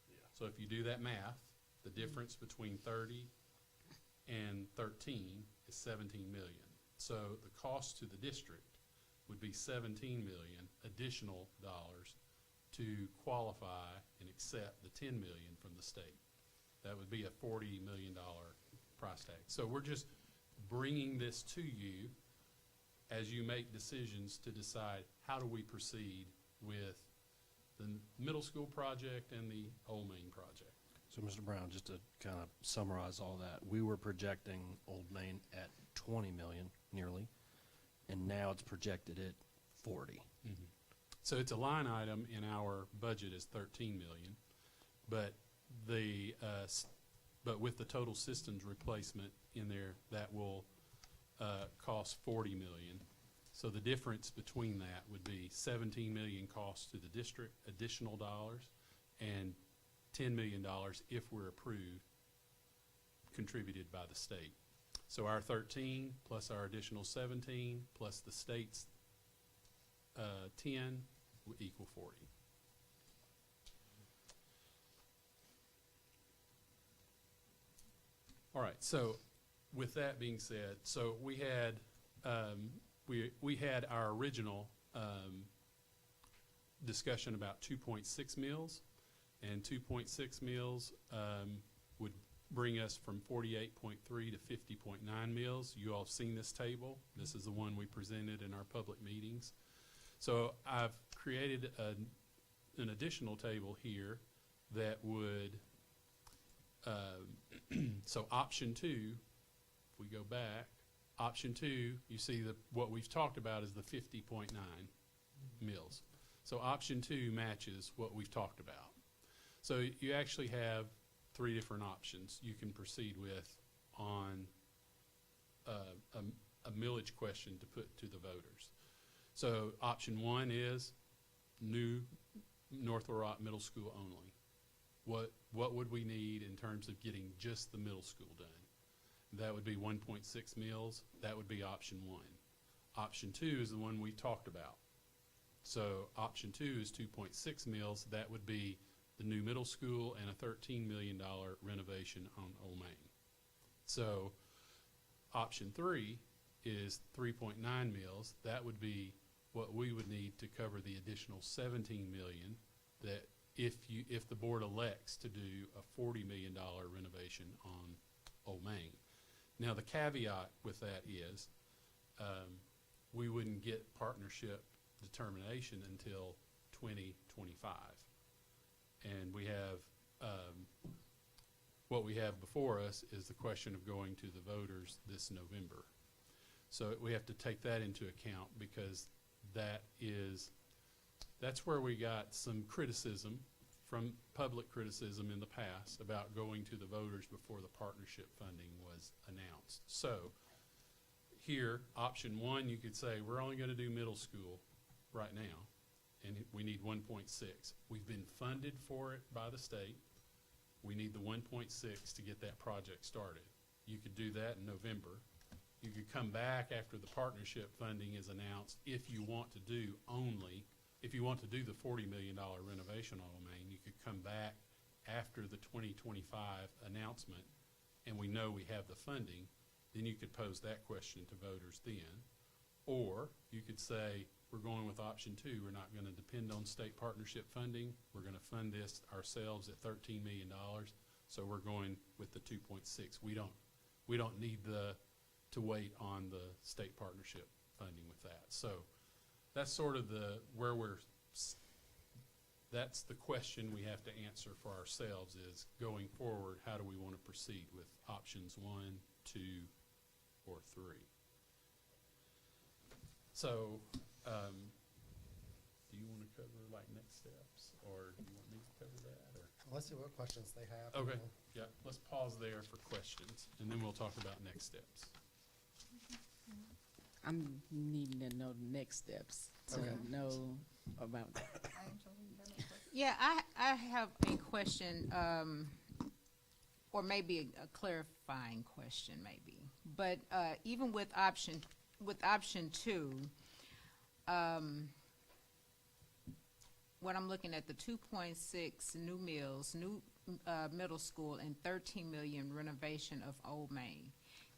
Yeah. So if you do that math, the difference between 30 and 13 is 17 million. So the cost to the district would be 17 million additional dollars to qualify and accept the 10 million from the state. That would be a $40 million price tag. So we're just bringing this to you as you make decisions to decide how do we proceed with the middle school project and the Old Main project. So, Mr. Brown, just to kind of summarize all that, we were projecting Old Main at 20 million nearly, and now it's projected at 40. Mm-hmm. So it's a line item in our budget is 13 million, but but with the total systems replacement in there, that will cost 40 million. So the difference between that would be 17 million costs to the district, additional dollars, and $10 million if we're approved, contributed by the state. So our 13 plus our additional 17 plus the state's 10 will equal 40. All right, so with that being said, so we had, we had our original discussion about 2.6 meals, and 2.6 meals would bring us from 48.3 to 50.9 meals. You all have seen this table. This is the one we presented in our public meetings. So I've created an additional table here that would, so option 2, if we go back, option 2, you see what we've talked about is the 50.9 meals. So option 2 matches what we've talked about. So you actually have 3 different options you can proceed with on a millage question to put to the voters. So option 1 is new North Little Rock Middle School only. What would we need in terms of getting just the middle school done? That would be 1.6 meals. That would be option 1. Option 2 is the one we talked about. So option 2 is 2.6 meals. That would be the new middle school and a $13 million renovation on Old Main. So option 3 is 3.9 meals. That would be what we would need to cover the additional $17 million that if the board elects to do a $40 million renovation on Old Main. Now the caveat with that is we wouldn't get partnership determination until 2025. And we have, what we have before us is the question of going to the voters this November. So we have to take that into account because that's where we got some criticism, from public criticism in the past about going to the voters before the partnership funding was announced. So here, option 1, you could say we're only going to do middle school right now, and we need 1.6. We've been funded for it by the state. We need the 1.6 to get that project started. You could do that in November. You could come back after the partnership funding is announced if you want to do the $40 million renovation on Old Main. You could come back after the 2025 announcement and we know we have the funding, then you could pose that question to voters then. Or you could say, we're going with option 2. We're not going to depend on state partnership funding. We're going to fund this ourselves at $13 million. So we're going with the 2.6. We don't need to wait on the state partnership funding with that. So that's sort of that's the question we have to answer for ourselves is going forward, how do we want to proceed with options 1, 2, or 3? So do you want to cover like next steps, or do you want me to cover that? Or? Let's see what questions they have. Okay, yeah, let's pause there for questions, and then we'll talk about next steps. I'm needing to know the next steps to know about that. Angela, you have a question? Yeah, I have a question, or maybe a clarifying question, maybe. But even with option 2, when I'm looking at the 2.6 new meals, new middle school, and 13 million renovation of Old Main,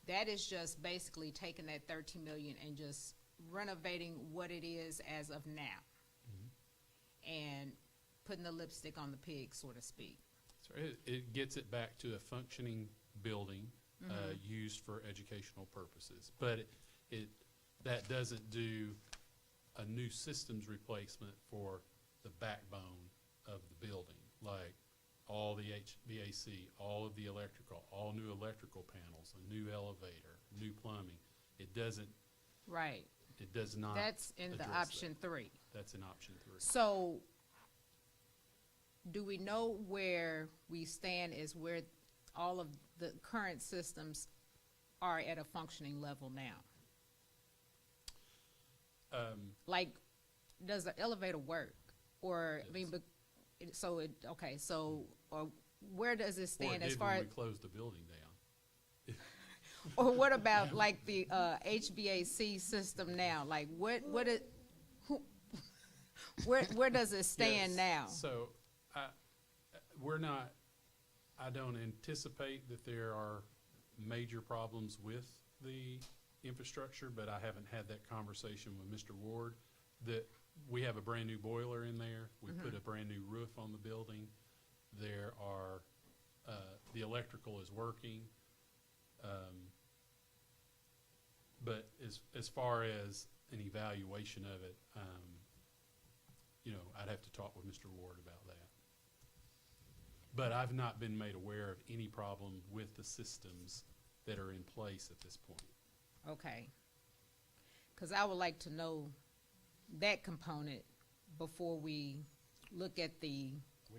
that is just basically taking that 13 million and just renovating what it is as of now, and putting the lipstick on the pig, so to speak. So it gets it back to a functioning building used for educational purposes, but that doesn't do a new systems replacement for the backbone of the building, like all the HVAC, all of the electrical, all new electrical panels, a new elevator, new plumbing. It doesn't. Right. It does not. That's in the option 3. That's in option 3. So, do we know where we stand as where all of the current systems are at a functioning level now? Like, does the elevator work? Or, Yes. I mean, or where does it stand as far when as, we closed the building down. or what about like the HVAC system now? Like, where does it stand Yes. now? So I don't anticipate that there are major problems with the infrastructure, but I haven't had that conversation with Mr. Ward. That we have a brand new boiler in there. We put a brand new roof on the building. There are, the electrical is working. But as far as an evaluation of it, I'd have to talk with Mr. Ward about that. But I've not been made aware of any problem with the systems that are in place at this point. Okay. Because I would like to know that component before we look at the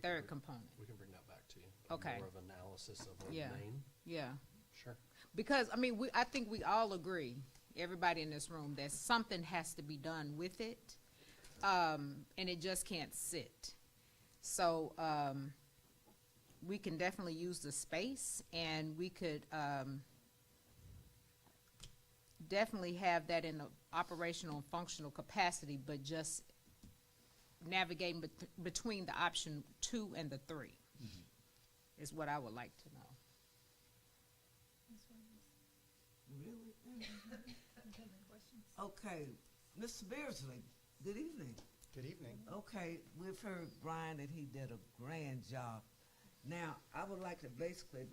third component. We can bring that back to you. Okay. More of analysis of Yeah. Maine. Yeah. Sure. Because, I mean, I think we all agree, everybody in this room, that something has to be done with it, and it just can't sit. So we can definitely use the space, and we could definitely have that in the operational and functional capacity, but just navigating between the option 2 and the 3 is what I would like to know. Really? Okay, Mr. Beardsley, good evening. Good evening. Okay, we've heard Brian that he did a grand job. Now, I would like to basically,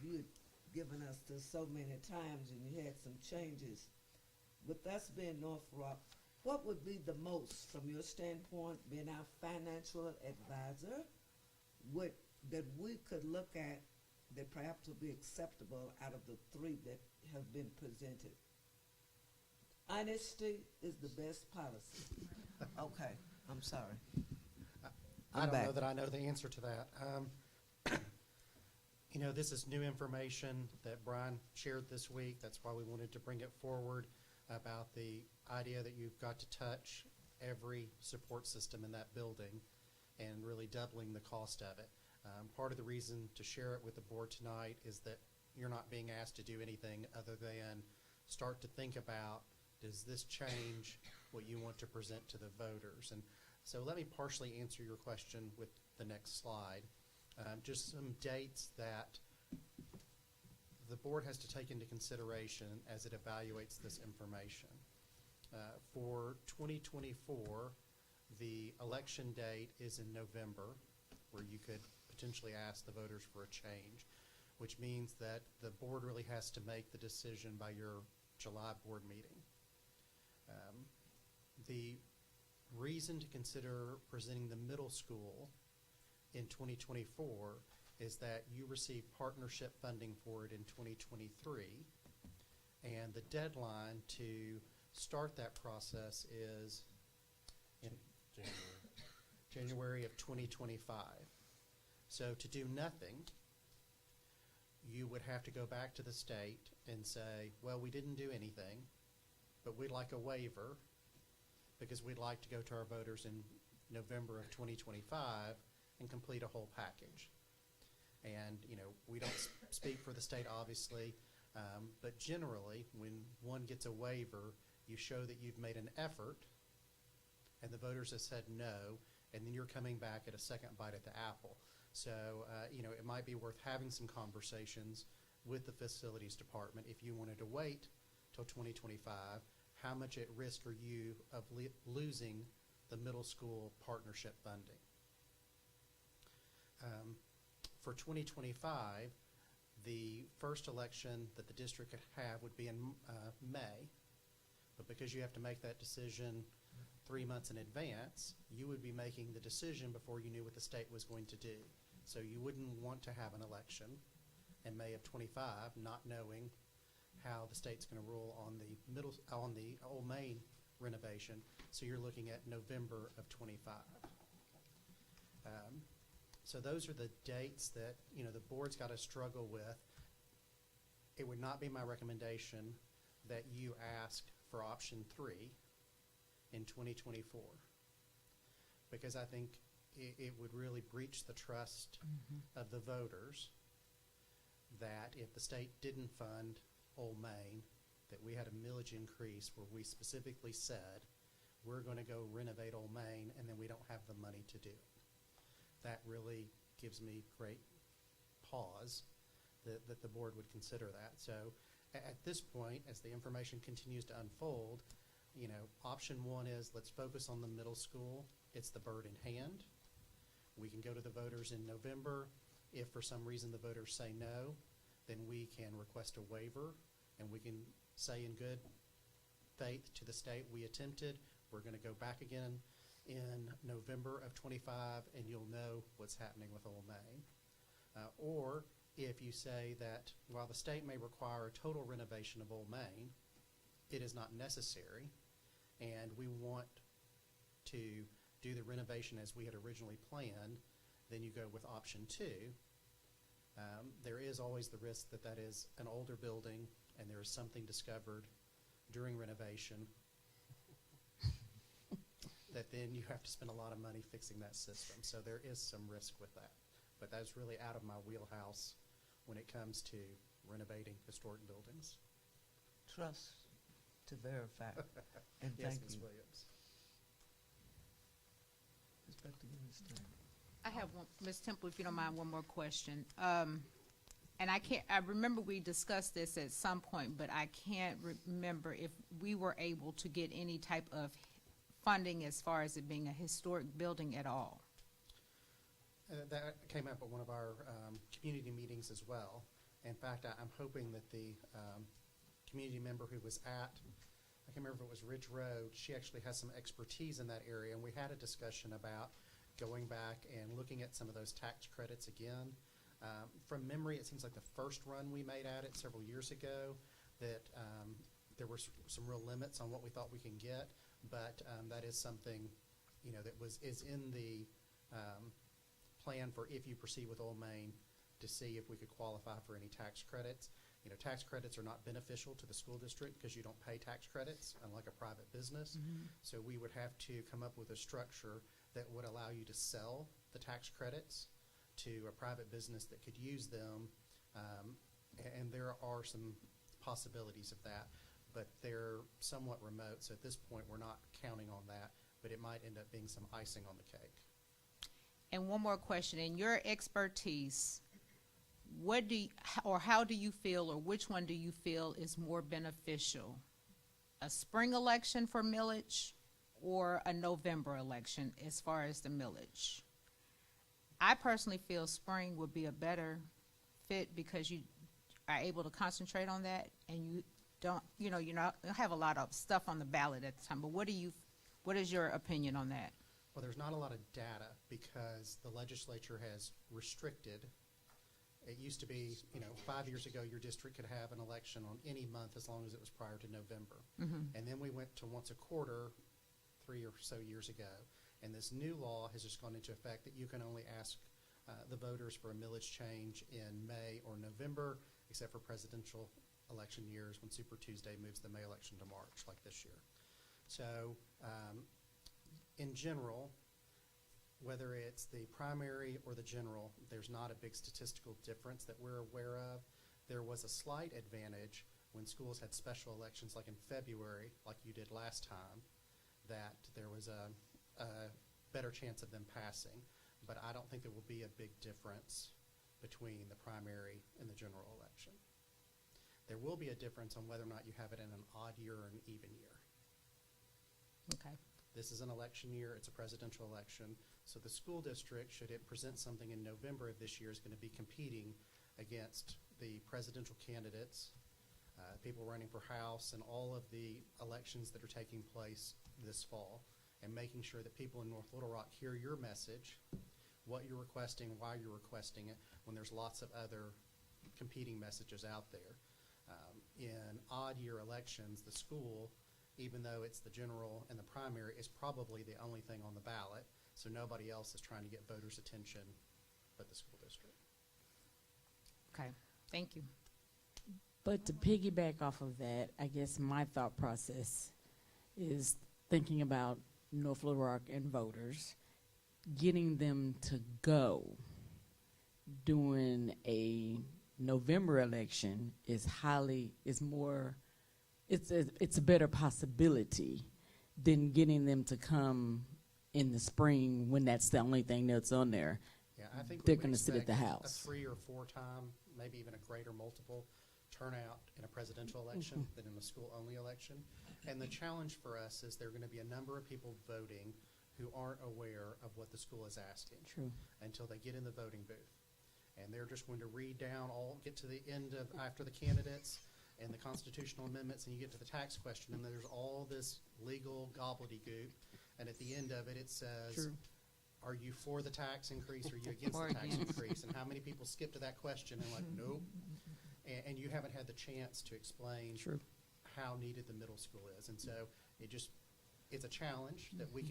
you had given us this so many times and you had some changes. With us being North Rock, what would be the most, from your standpoint, being our financial advisor, that we could look at that perhaps would be acceptable out of the 3 that have been presented? Honesty is the best policy. Okay, I'm sorry. I I'm don't know back. that I know the answer to that. This is new information that Brian shared this week. That's why we wanted to bring it forward about the idea that you've got to touch every support system in that building and really doubling the cost of it. Part of the reason to share it with the board tonight is that you're not being asked to do anything other than start to think about, does this change what you want to present to the voters? And so let me partially answer your question with the next slide. Just some dates that the board has to take into consideration as it evaluates this information. For 2024, the election date is in November, where you could potentially ask the voters for a change, which means that the board really has to make the decision by your July board meeting. The reason to consider presenting the middle school in 2024 is that you receive partnership funding for it in 2023, and the deadline to start that process is in January of 2025. So to do nothing, you would have to go back to the state and say, well, we didn't do anything, but we'd like a waiver because we'd like to go to our voters in November of 2025 and complete a whole package. And, we don't speak for the state, obviously, but generally, when one gets a waiver, you show that you've made an effort, and the voters have said no, and then you're coming back at a second bite at the apple. So, it might be worth having some conversations with the facilities department. If you wanted to wait till 2025, how much at risk are you of losing the middle school partnership funding? For 2025, the first election that the district could have would be in May, but because you have to make that decision 3 months in advance, you would be making the decision before you knew what the state was going to do. So you wouldn't want to have an election in May of 25, not knowing how the state's going to rule on the Old Main renovation. So you're looking at November of 25. So those are the dates that the board's got to struggle with. It would not be my recommendation that you ask for option 3 in 2024, because I think it would really breach the trust of the voters that if the state didn't fund Old Main, that we had a millage increase where we specifically said we're going to go renovate Old Main and then we don't have the money to do it. That really gives me great pause that the board would consider that. So at this point, as the information continues to unfold, you know, option one is let's focus on the middle school. It's the bird in hand. We can go to the voters in November. If for some reason the voters say no, then we can request a waiver, and we can say in good faith to the state, we attempted. We're going to go back again in November of 25, and you'll know what's happening with Old Main. Or if you say that while the state may require a total renovation of Old Main, it is not necessary, and we want to do the renovation as we had originally planned, then you go with option two. There is always the risk that that is an older building and there is something discovered during renovation that then you have to spend a lot of money fixing that system. So there is some risk with that. But that's really out of my wheelhouse when it comes to renovating historic buildings. Trust to verify. And Yes, thank Ms. you. Williams. Ms. Bethany. I have one, Ms. Temple, if you don't mind, one more question. And I remember we discussed this at some point, but I can't remember if we were able to get any type of funding as far as it being a historic building at all. That came up at one of our community meetings as well. In fact, I'm hoping that the community member who was at, I can't remember if it was Ridge Road, she actually has some expertise in that area, and we had a discussion about going back and looking at some of those tax credits again. From memory, it seems like the first run we made at it several years ago that there were some real limits on what we thought we can get, but that is something, you know, that is in the plan for if you proceed with Old Main to see if we could qualify for any tax credits. You know, tax credits are not beneficial to the school district because you don't pay tax credits, unlike a private business. So we would have to come up with a structure that would allow you to sell the tax credits to a private business that could use them. And there are some possibilities of that, but they're somewhat remote. So at this point, we're not counting on that, but it might end up being some icing on the cake. And one more question, in your expertise, what do you, or how do you feel, or which one do you feel is more beneficial? A spring election for millage or a November election as far as the millage? I personally feel spring would be a better fit because you are able to concentrate on that, and you don't, you know, you have a lot of stuff on the ballot at the time. But what is your opinion on that? Well, there's not a lot of data because the legislature has restricted. It used to be, you know, 5 years ago, your district could have an election on any month as long as it was prior to November. And then we went to once a quarter 3 or so years ago. And this new law has just gone into effect that you can only ask the voters for a millage change in May or November, except for presidential election years when Super Tuesday moves the May election to March, like this year. So in general, whether it's the primary or the general, there's not a big statistical difference that we're aware of. There was a slight advantage when schools had special elections, like in February, like you did last time, that there was a better chance of them passing. But I don't think there will be a big difference between the primary and the general election. There will be a difference on whether or not you have it in an odd year or an even year. Okay. This is an election year, it's a presidential election, so the school district, should it present something in November of this year, is going to be competing against the presidential candidates, people running for House, and all of the elections that are taking place this fall, and making sure that people in North Little Rock hear your message, what you're requesting, why you're requesting it, when there's lots of other competing messages out there. In odd year elections, the school, even though it's the general and the primary, is probably the only thing on the ballot, so nobody else is trying to get voters' attention but the school district. Okay. Thank you. But to piggyback off of that, I guess my thought process is thinking about North Little Rock and voters, getting them to go during a November election is it's a better possibility than getting them to come in the spring when that's the only thing that's on there. Yeah, I think They're we would gonna sit at the expect house. a 3 or 4 time maybe even a greater multiple turnout in a presidential election than in a school-only election. And the challenge for us is there are going to be a number of people voting who aren't aware of what the school is asking True. until they get in the voting booth. And they're just going to read down get to the end of, after the candidates and the constitutional amendments, and you get to the tax question, and there's all this legal gobbledygook. And at the end of it, it says, True. are you for the tax increase or are you against the tax increase? And how many people skip to that question and like, nope. And you haven't had the chance to explain True. how needed the middle school is. And so it's a challenge that we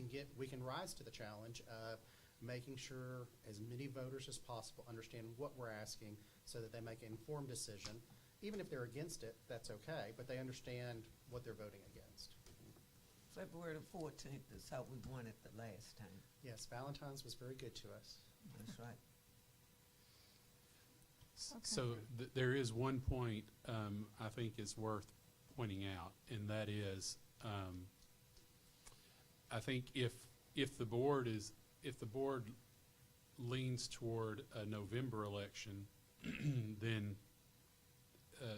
can rise to the challenge of making sure as many voters as possible understand what we're asking so that they make an informed decision. Even if they're against it, that's okay, but they understand what they're voting against. February the 14th is how we won it the last time. Yes, Valentine's was very good to us. That's right. So there is one point I think is worth pointing out, and that is I think if the board leans toward a November election, then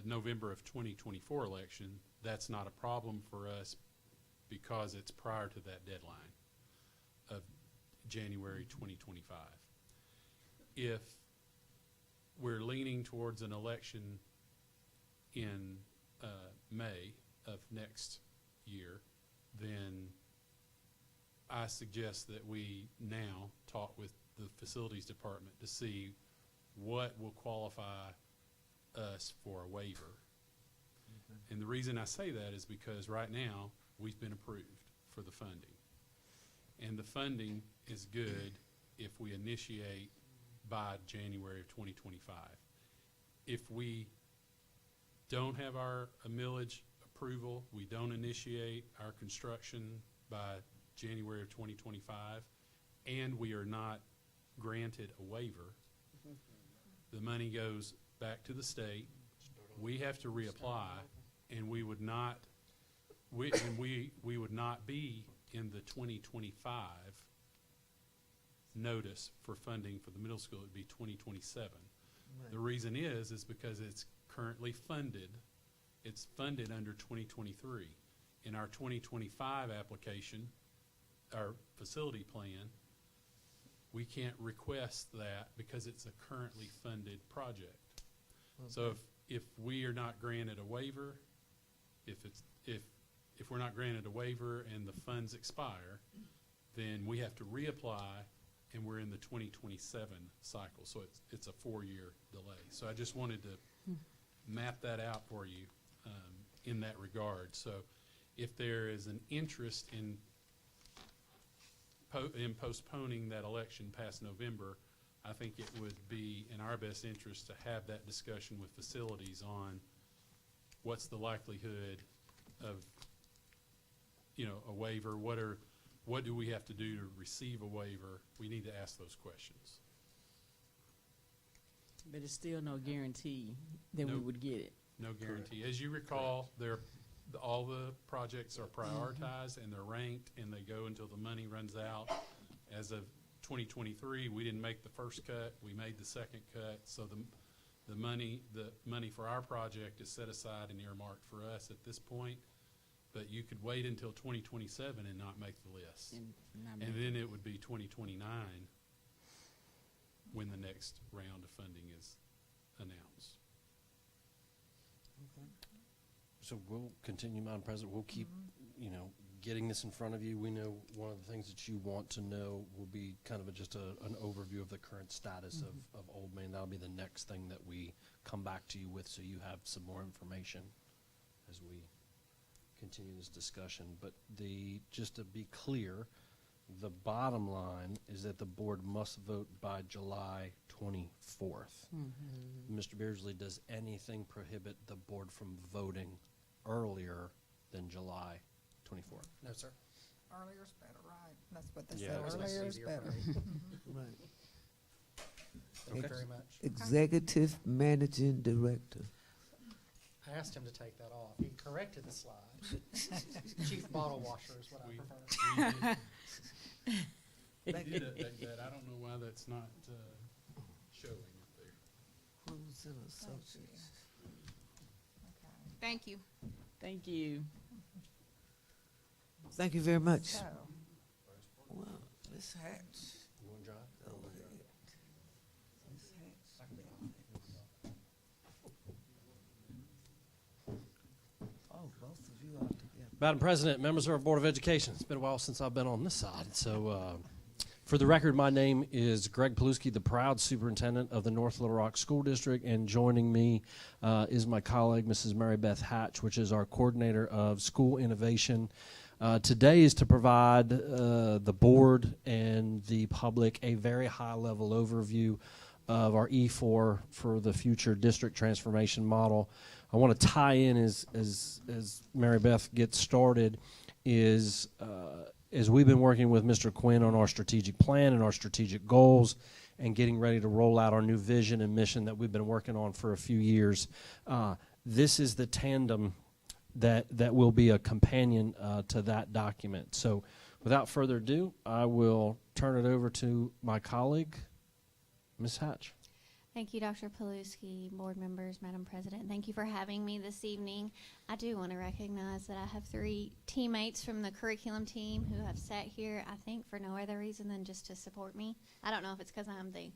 November of 2024 election, that's not a problem for us because it's prior to that deadline of January 2025. If we're leaning towards an election in May of next year, then I suggest that we now talk with the facilities department to see what will qualify us for a waiver. And the reason I say that is because right now we've been approved for the funding. And the funding is good if we initiate by January of 2025. If we don't have our millage approval, we don't initiate our construction by January of 2025, and we are not granted a waiver, the money goes back to the state. We have to reapply, and we would not we would not be in the 2025 notice for funding for the middle school. It would be 2027. Right. The reason is because it's currently funded. It's funded under 2023. In our 2025 application, our facility plan, we can't request that because it's a currently funded project. Okay. So if we are not granted a waiver, if we're not granted a waiver and the funds expire, then we have to reapply, and we're in the 2027 cycle. So it's a 4-year delay. So I just wanted to map that out for you in that regard. So if there is an interest in postponing that election past November, I think it would be in our best interest to have that discussion with facilities on what's the likelihood of, a waiver. What do we have to do to receive a waiver? We need to ask those questions. But it's still no guarantee that we Nope. would get it. No guarantee. As you recall, all the projects are prioritized and they're ranked, and they go until the money runs out. As of 2023, we didn't make the first cut. We made the second cut. So the money for our project is set aside and earmarked for us at this point. But you could wait until 2027 and not make the list. And then it would be 2029 when the next round of funding is announced. So we'll continue, Madam President. We'll keep, getting this in front of you. We know one of the things that you want to know will be kind of just an overview of the current status of Old Main. That'll be the next thing that we come back to you with, so you have some more information as we continue this discussion. But just to be clear, the bottom line is that the board must vote by July 24th. Mr. Beardsley, does anything prohibit the board from voting earlier than July 24th? No, sir. Earlier's better, right? That's what they Yeah, said, that's earlier's easier for better. me. Right. Thank you very much. Executive Managing Director. I asked him to take that off. He corrected the slide. Chief Bottle Washer is what I prefer. We did update that. I don't know why that's not showing up there. Who's Bachelor's and associates. Thank you. Thank you. Thank you very much. So, Well, Ms. Hatch. Go ahead. Ms. Hatch. Oh, both of you are together. Madam President, members of our Board of Education, it's been a while since I've been on this side. So for the record, my name is Greg Paluski, the proud superintendent of the North Little Rock School District, and joining me is my colleague, Mrs. Mary Beth Hatch, which is our coordinator of school innovation. Today is to provide the board and the public a very high-level overview of our E4 for the future district transformation model. I want to tie in as Mary Beth gets started is as we've been working with Mr. Quinn on our strategic plan and our strategic goals and getting ready to roll out our new vision and mission that we've been working on for a few years. This is the tandem that will be a companion to that document. So without further ado, I will turn it over to my colleague, Ms. Hatch. Thank you, Dr. Paluski, board members, Madam President. Thank you for having me this evening. I do want to recognize that I have 3 teammates from the curriculum team who have sat here, I think, for no other reason than just to support me. I don't know if it's because I'm the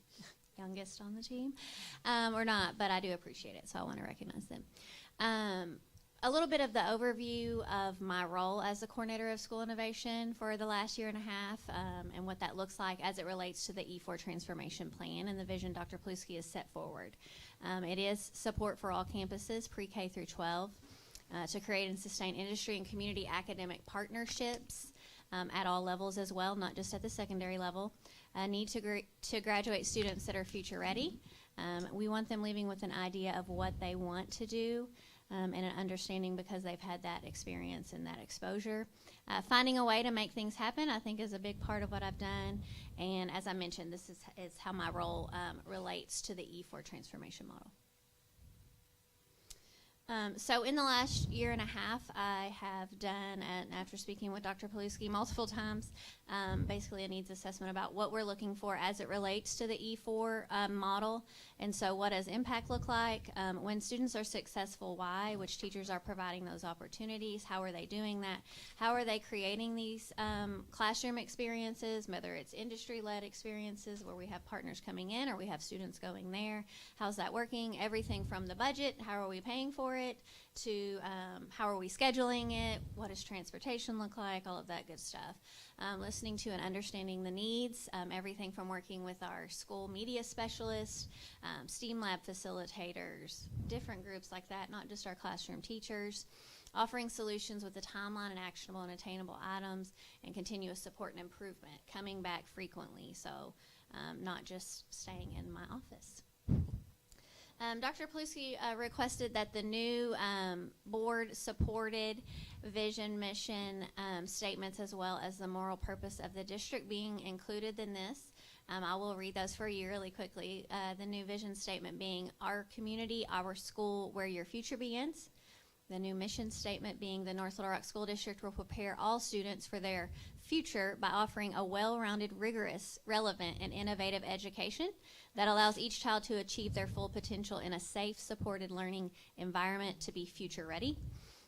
youngest on the team or not, but I do appreciate it, so I want to recognize them. A little bit of the overview of my role as the coordinator of school innovation for the last year and a half and what that looks like as it relates to the E4 transformation plan and the vision Dr. Paluski has set forward. It is support for all campuses, pre-K through 12, to create and sustain industry and community academic partnerships at all levels as well, not just at the secondary level. Need to graduate students that are future ready. We want them leaving with an idea of what they want to do, and an understanding because they've had that experience and that exposure. Finding a way to make things happen, I think, is a big part of what I've done. And as I mentioned, this is how my role relates to the E4 transformation model. So in the last year and a half, I have done, after speaking with Dr. Paluski multiple times, basically a needs assessment about what we're looking for as it relates to the E4 model. And so what does impact look like? When students are successful, why? Which teachers are providing those opportunities? How are they doing that? How are they creating these classroom experiences, whether it's industry-led experiences where we have partners coming in or we have students going there? How's that working? Everything from the budget, how are we paying for it, to how are we scheduling it, what does transportation look like, all of that good stuff. Listening to and understanding the needs, everything from working with our school media specialists, STEAM lab facilitators, different groups like that, not just our classroom teachers, offering solutions with a timeline and actionable and attainable items, and continuous support and improvement, coming back frequently, so not just staying in my office. Dr. Paluski requested that the new board-supported vision, mission statements, as well as the moral purpose of the district being included in this. I will read those for you really quickly. The new vision statement being, our community, our school, where your future begins. The new mission statement being, the North Little Rock School District will prepare all students for their future by offering a well-rounded, rigorous, relevant, and innovative education that allows each child to achieve their full potential in a safe, supported learning environment to be future ready.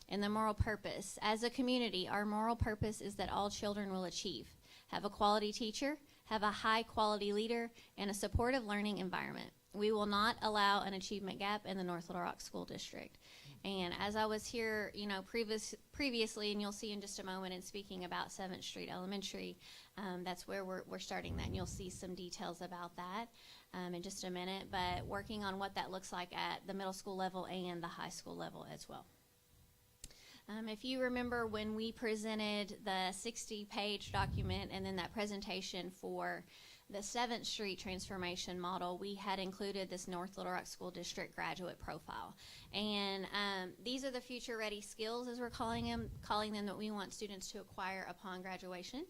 And the moral purpose. As a community, our moral purpose is that all children will achieve, have a quality teacher, have a high-quality leader, and a supportive learning environment. We will not allow an achievement gap in the North Little Rock School District. And as I was here, previously, and you'll see in just a moment in speaking about 7th Street Elementary, that's where we're starting that, and you'll see some details about that in just a minute, but working on what that looks like at the middle school level and the high school level as well. If you remember when we presented the 60-page document and then that presentation for the 7th Street transformation model, we had included this North Little Rock School District graduate profile. And these are the future ready skills, as we're calling them that we want students to acquire upon graduation.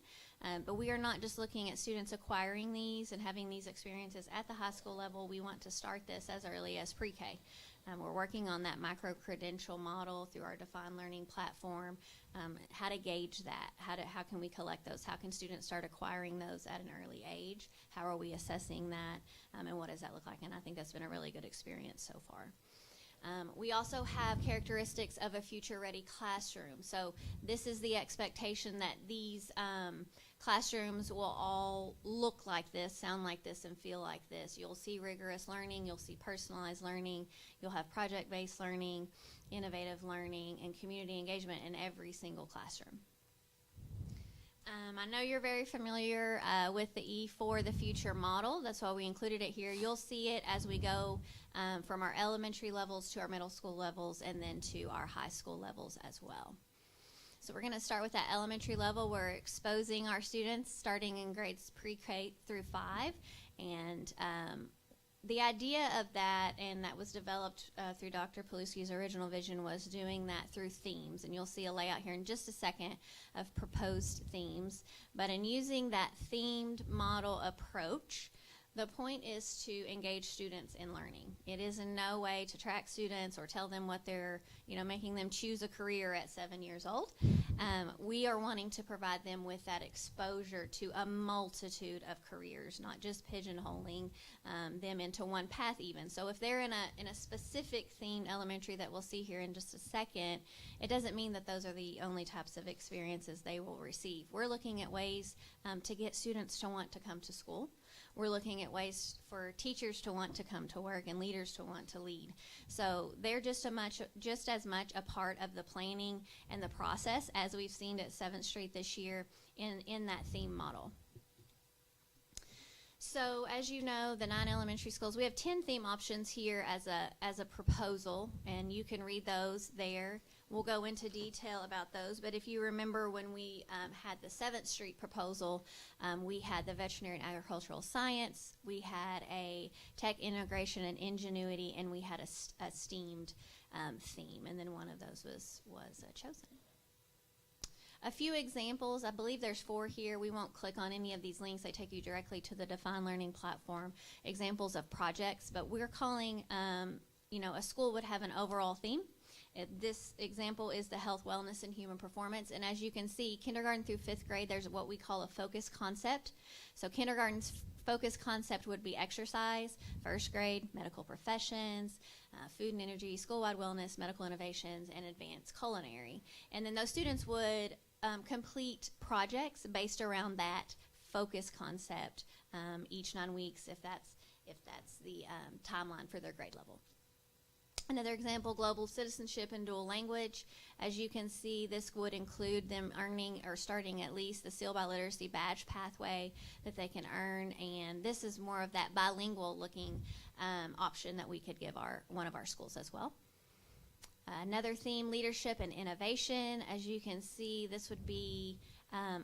But we are not just looking at students acquiring these and having these experiences at the high school level. We want to start this as early as pre-K. We're working on that micro-credential model through our Defined Learning platform, how to gauge that, how can we collect those, how can students start acquiring those at an early age, how are we assessing that, and what does that look like, and I think that's been a really good experience so far. We also have characteristics of a future-ready classroom. So this is the expectation that these classrooms will all look like this, sound like this, and feel like this. You'll see rigorous learning, you'll see personalized learning, you'll have project-based learning, innovative learning, and community engagement in every single classroom. I know you're very familiar with the E4, the future model. That's why we included it here. You'll see it as we go from our elementary levels to our middle school levels and then to our high school levels as well. So we're going to start with that elementary level. We're exposing our students starting in grades pre-K through 5. And the idea of that, and that was developed through Dr. Paluski's original vision, was doing that through themes. And you'll see a layout here in just a second of proposed themes. But in using that themed model approach, the point is to engage students in learning. It is in no way to track students or tell them what they're, making them choose a career at 7 years old. We are wanting to provide them with that exposure to a multitude of careers, not just pigeonholing them into one path even. So if they're in a specific themed elementary that we'll see here in just a second, it doesn't mean that those are the only types of experiences they will receive. We're looking at ways to get students to want to come to school. We're looking at ways for teachers to want to come to work and leaders to want to lead. So they're just as much a part of the planning and the process as we've seen at 7th Street this year in that theme model. So as you know, the 9 elementary schools, we have 10 theme options here as a proposal, and you can read those there. We'll go into detail about those, but if you remember when we had the 7th Street proposal, we had the veterinary and agricultural science, we had a tech integration and ingenuity, and we had a STEAMed theme, and then one of those was chosen. A few examples, I believe there's 4 here. We won't click on any of these links. They take you directly to the Defined Learning platform, examples of projects, but we're calling, a school would have an overall theme. This example is the health, wellness, and human performance. And as you can see, kindergarten through 5th grade, there's what we call a focus concept. So kindergarten's focus concept would be exercise, 1st grade, medical professions, food and energy, school-wide wellness, medical innovations, and advanced culinary. And then those students would complete projects based around that focus concept each 9 weeks if that's the timeline for their grade level. Another example, global citizenship and dual language. As you can see, this would include them earning or starting at least the Seal by Literacy badge pathway that they can earn, and this is more of that bilingual looking option that we could give one of our schools as well. Another theme, leadership and innovation. As you can see, this would be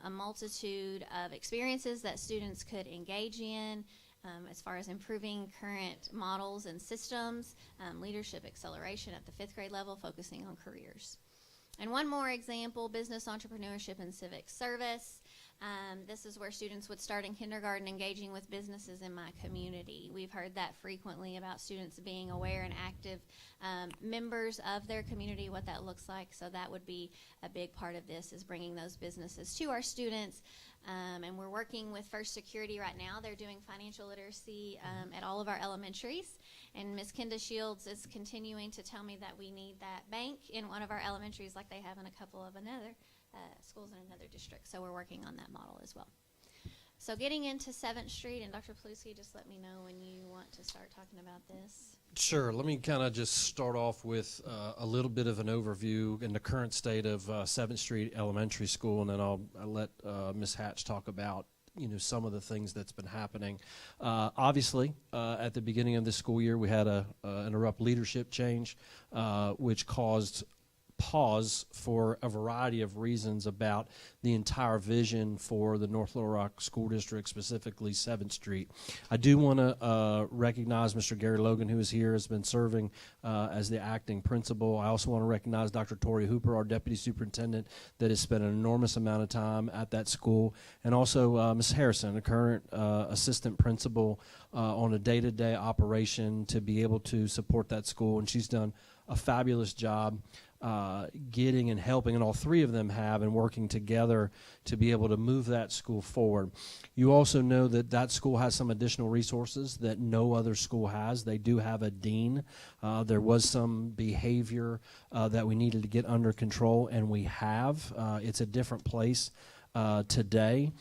a multitude of experiences that students could engage in. As far as improving current models and systems, leadership acceleration at the 5th grade level, focusing on careers. And one more example, business entrepreneurship and civic service. This is where students would start in kindergarten engaging with businesses in my community. We've heard that frequently about students being aware and active members of their community, what that looks like. So that would be a big part of this, is bringing those businesses to our students. And we're working with First Security right now. They're doing financial literacy at all of our elementaries. And Ms. Kenda Shields is continuing to tell me that we need that bank in one of our elementaries like they have in a couple of another schools in another district. So we're working on that model as well. So getting into 7th Street, and Dr. Paluski, just let me know when you want to start talking about this. Sure. Let me kind of just start off with a little bit of an overview in the current state of 7th Street Elementary School, and then I'll let Ms. Hatch talk about some of the things that's been happening. Obviously, at the beginning of this school year, we had an abrupt leadership change, which caused pause for a variety of reasons about the entire vision for the North Little Rock School District, specifically 7th Street. I do want to recognize Mr. Gary Logan, who is here, has been serving as the acting principal. I also want to recognize Dr. Tori Hooper, our deputy superintendent, that has spent an enormous amount of time at that school, and also Ms. Harrison, a current assistant principal on a day-to-day operation to be able to support that school, and she's done a fabulous job getting and helping, and all three of them have, and working together to be able to move that school forward. You also know that that school has some additional resources that no other school has. They do have a dean. There was some behavior that we needed to get under control, and we have. It's a different place today.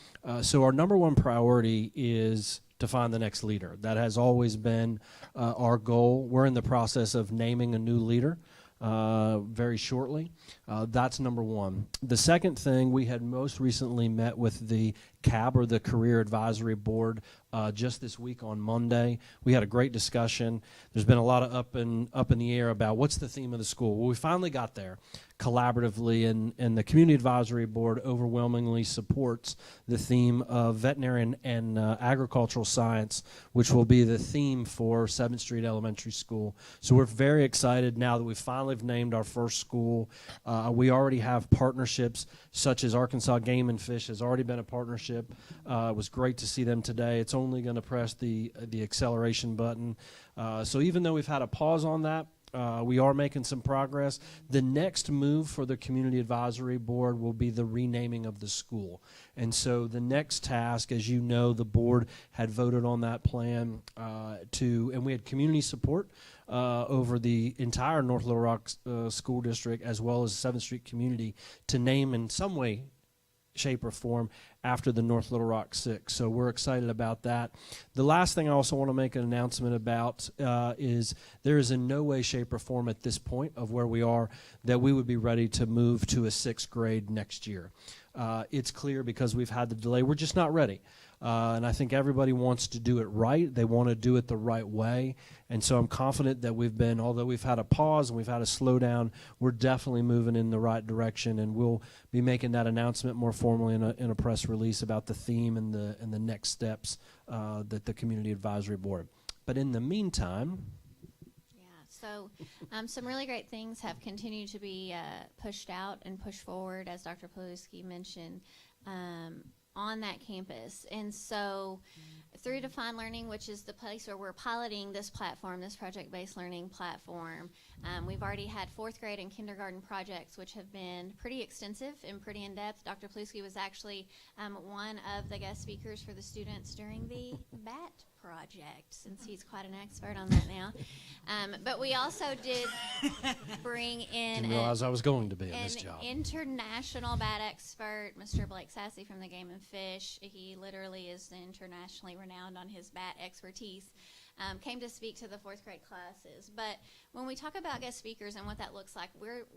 So our number one priority is to find the next leader. That has always been our goal. We're in the process of naming a new leader very shortly. That's number one. The second thing, we had most recently met with the CAB, or the Career Advisory Board, just this week on Monday. We had a great discussion. There's been a lot of up in the air about what's the theme of the school. Well, we finally got there collaboratively, and the Community Advisory Board overwhelmingly supports the theme of veterinary and agricultural science, which will be the theme for 7th Street Elementary School. So we're very excited now that we finally have named our first school. We already have partnerships, such as Arkansas Game and Fish has already been a partnership. It was great to see them today. It's only going to press the acceleration button. So even though we've had a pause on that, we are making some progress. The next move for the Community Advisory Board will be the renaming of the school. And so the next task, as you know, the board had voted on that plan and we had community support over the entire North Little Rock School District, as well as 7th Street community, to name in some way, shape, or form after the North Little Rock 6. So we're excited about that. The last thing I also want to make an announcement about is there is in no way, shape, or form at this point of where we are that we would be ready to move to a 6th grade next year. It's clear because we've had the delay. We're just not ready. And I think everybody wants to do it right. They want to do it the right way. And so I'm confident that although we've had a pause and we've had a slowdown, we're definitely moving in the right direction. And we'll be making that announcement more formally in a press release about the theme and the next steps that the Community Advisory Board. But in the meantime... So some really great things have continued to be pushed out and pushed forward, as Dr. Paluski mentioned, on that campus. And so through Define Learning, which is the place where we're piloting this platform, this project-based learning platform, we've already had 4th grade and kindergarten projects, which have been pretty extensive and pretty in-depth. Dr. Paluski was actually one of the guest speakers for the students during the BAT project, since he's quite an expert on that now. But we also did bring in Didn't realize I was going to be in this an job. international bat expert, Mr. Blake Sassy from the Game and Fish. He literally is internationally renowned on his bat expertise. Came to speak to the 4th grade classes. But when we talk about guest speakers and what that looks like,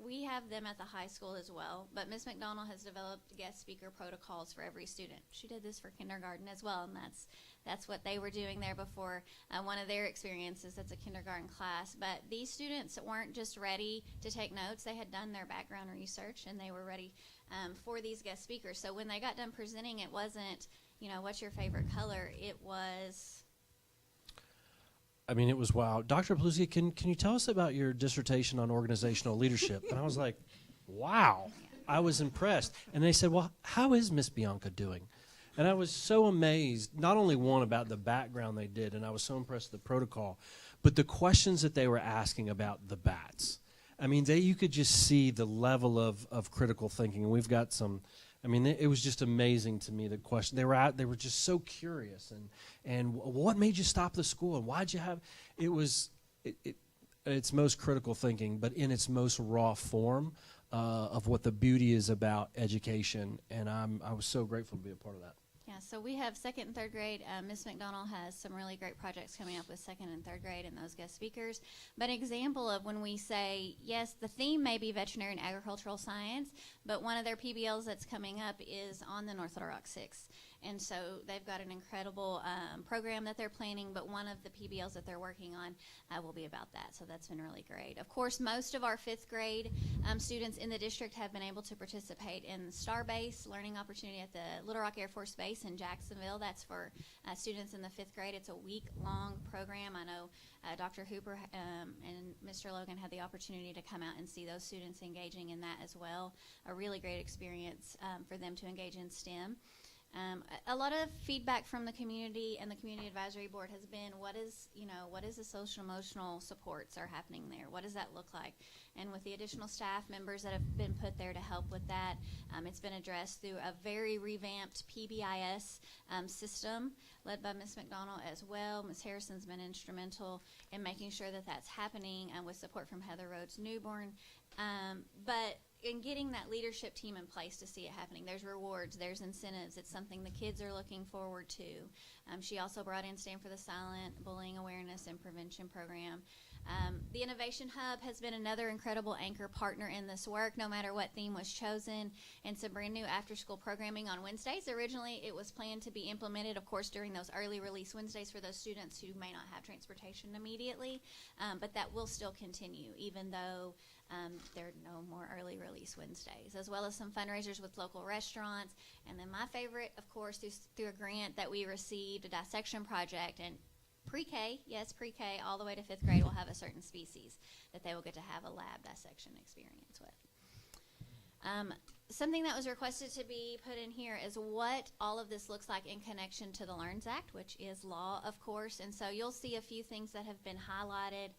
we have them at the high school as well. But Ms. McDonald has developed guest speaker protocols for every student. She did this for kindergarten as well, and that's what they were doing there before one of their experiences. That's a kindergarten class. But these students weren't just ready to take notes. They had done their background research, and they were ready for these guest speakers. So when they got done presenting, it wasn't, what's your favorite color? It was... I mean, it was wow. Dr. Paluski, can you tell us about your dissertation on organizational leadership? And I was like, wow. I was impressed. And they said, well, how is Miss Bianca doing? And I was so amazed, not only one, about the background they did, and I was so impressed with the protocol, but the questions that they were asking about the bats. I mean, you could just see the level of critical thinking. And we've got some... I mean, it was just amazing to me, the question. They were just so curious. And what made you stop the school? And why'd you have... It's most critical thinking, but in its most raw form of what the beauty is about education. And I was so grateful to be a part of that. Yeah, so we have 2nd and 3rd grade. Ms. McDonald has some really great projects coming up with 2nd and 3rd grade and those guest speakers. But an example of when we say, yes, the theme may be veterinary and agricultural science, but one of their PBLs that's coming up is on the North Little Rock 6. And so they've got an incredible program that they're planning, but one of the PBLs that they're working on will be about that. So that's been really great. Of course, most of our 5th grade students in the district have been able to participate in the Star Base Learning Opportunity at the Little Rock Air Force Base in Jacksonville. That's for students in the 5th grade. It's a week-long program. I know Dr. Hooper and Mr. Logan had the opportunity to come out and see those students engaging in that as well. A really great experience for them to engage in STEM. A lot of feedback from the community and the community advisory board has been what is the social emotional supports are happening there? What does that look like? And with the additional staff members that have been put there to help with that, it's been addressed through a very revamped PBIS system led by Ms. McDonald as well. Ms. Harrison's been instrumental in making sure that that's happening with support from Heather Rhodes Newborn. But in getting that leadership team in place to see it happening, there's rewards, there's incentives. It's something the kids are looking forward to. She also brought in Stand for the Silent, bullying awareness and prevention program. The Innovation Hub has been another incredible anchor partner in this work, no matter what theme was chosen, and some brand new after-school programming on Wednesdays. Originally, it was planned to be implemented, of course, during those early release Wednesdays for those students who may not have transportation immediately, but that will still continue, even though there are no more early release Wednesdays, as well as some fundraisers with local restaurants. And then my favorite, of course, through a grant that we received, a dissection project. And pre-K, yes, pre-K, all the way to 5th grade will have a certain species that they will get to have a lab dissection experience with. Something that was requested to be put in here is what all of this looks like in connection to the LEARNS Act, which is law, of course. And so you'll see a few things that have been highlighted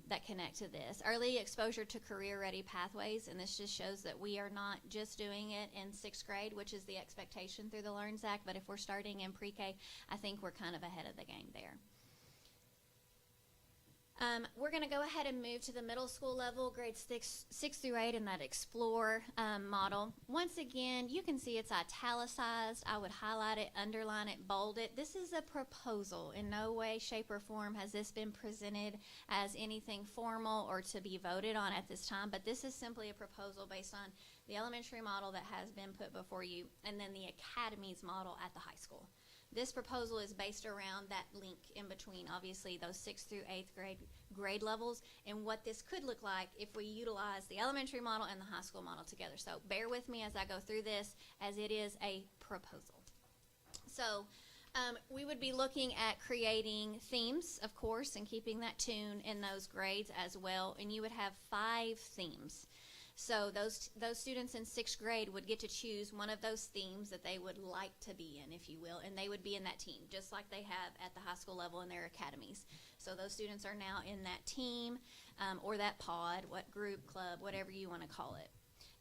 that connect to this. Early exposure to career-ready pathways, and this just shows that we are not just doing it in 6th grade, which is the expectation through the LEARNS Act, but if we're starting in pre-K, I think we're kind of ahead of the game there. We're going to go ahead and move to the middle school level, grades 6 through 8, in that Explore model. Once again, you can see it's italicized. I would highlight it, underline it, bold it. This is a proposal. In no way, shape, or form has this been presented as anything formal or to be voted on at this time, but this is simply a proposal based on the elementary model that has been put before you, and then the academies model at the high school. This proposal is based around that link in between, obviously, those 6th through 8th grade levels, and what this could look like if we utilize the elementary model and the high school model together. So bear with me as I go through this, as it is a proposal. So we would be looking at creating themes, of course, and keeping that tune in those grades as well, and you would have 5 themes. So those students in 6th grade would get to choose one of those themes that they would like to be in, if you will, and they would be in that team, just like they have at the high school level in their academies. So those students are now in that team or that pod, what group, club, whatever you want to call it.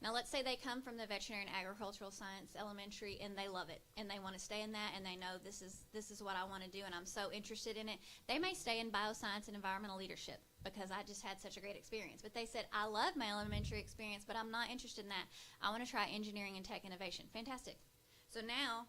Now let's say they come from the veterinary and agricultural science elementary and they love it and they want to stay in that and they know this is what I want to do and I'm so interested in it. They may stay in bioscience and environmental leadership because I just had such a great experience. But they said, I love my elementary experience, but I'm not interested in that. I want to try engineering and tech innovation. Fantastic. So now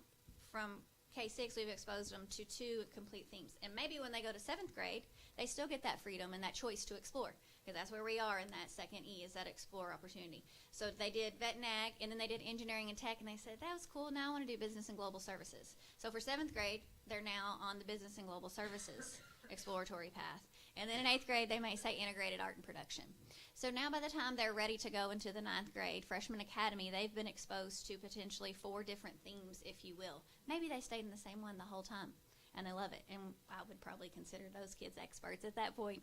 from K6, we've exposed them to 2 complete themes. And maybe when they go to 7th grade, they still get that freedom and that choice to explore. Because that's where we are in that second E, is that explore opportunity. So they did vet and ag, and then they did engineering and tech, and they said, that was cool, now I want to do business and global services. So for 7th grade, they're now on the business and global services exploratory path. And then in 8th grade, they may say integrated art and production. So now by the time they're ready to go into the 9th grade, freshman academy, they've been exposed to potentially 4 different themes, if you will. Maybe they stayed in the same one the whole time, and they love it. And I would probably consider those kids experts at that point.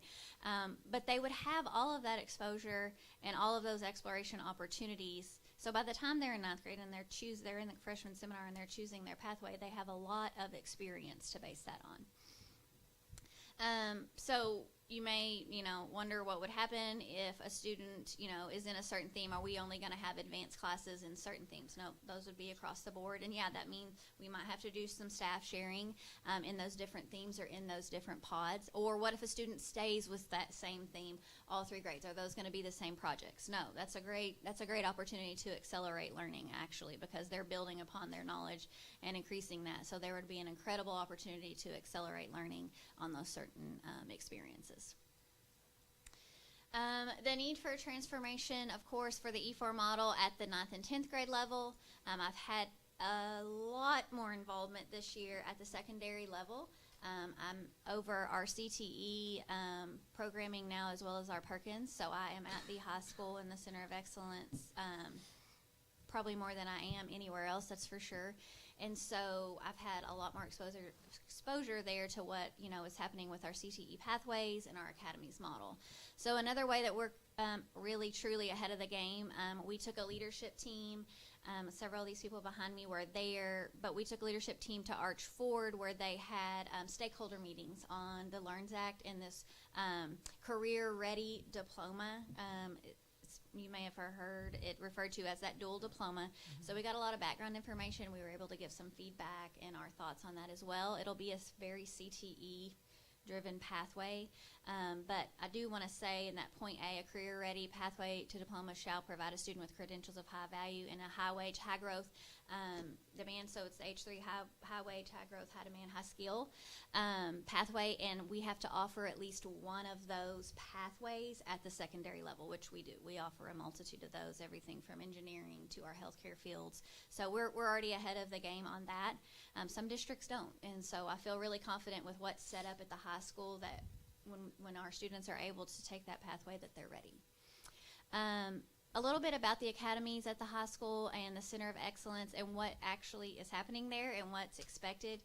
But they would have all of that exposure and all of those exploration opportunities. So by the time they're in 9th grade and they're in the freshman seminar and they're choosing their pathway, they have a lot of experience to base that on. So you may, wonder what would happen if a student, is in a certain theme. Are we only going to have advanced classes in certain themes? No, those would be across the board. And yeah, that means we might have to do some staff sharing in those different themes or in those different pods. Or what if a student stays with that same theme all 3 grades? Are those going to be the same projects? No, that's a great opportunity to accelerate learning, actually, because they're building upon their knowledge and increasing that. So there would be an incredible opportunity to accelerate learning on those certain experiences. The need for transformation, of course, for the E4 model at the 9th and 10th grade level. I've had a lot more involvement this year at the secondary level. I'm over our CTE programming now as well as our Perkins, so I am at the high school in the Center of Excellence probably more than I am anywhere else, that's for sure. And so I've had a lot more exposure there to what, you know, is happening with our CTE pathways and our academies model. So another way that we're really truly ahead of the game, we took a leadership team. Several of these people behind me were there, but we took a leadership team to Arch Ford where they had stakeholder meetings on the LEARNS Act and this career ready diploma. You may have heard it referred to as that dual diploma. So we got a lot of background information. We were able to give some feedback and our thoughts on that as well. It'll be a very CTE driven pathway. But I do want to say in that point A, a career ready pathway to diploma shall provide a student with credentials of high value in a high wage, high growth demand. So it's the H3 high wage, high growth, high demand, high skill pathway. And we have to offer at least one of those pathways at the secondary level, which we do. We offer a multitude of those, everything from engineering to our healthcare fields. So we're already ahead of the game on that. Some districts don't. And so I feel really confident with what's set up at the high school that when our students are able to take that pathway that they're ready. A little bit about the academies at the high school and the Center of Excellence and what actually is happening there and what's expected.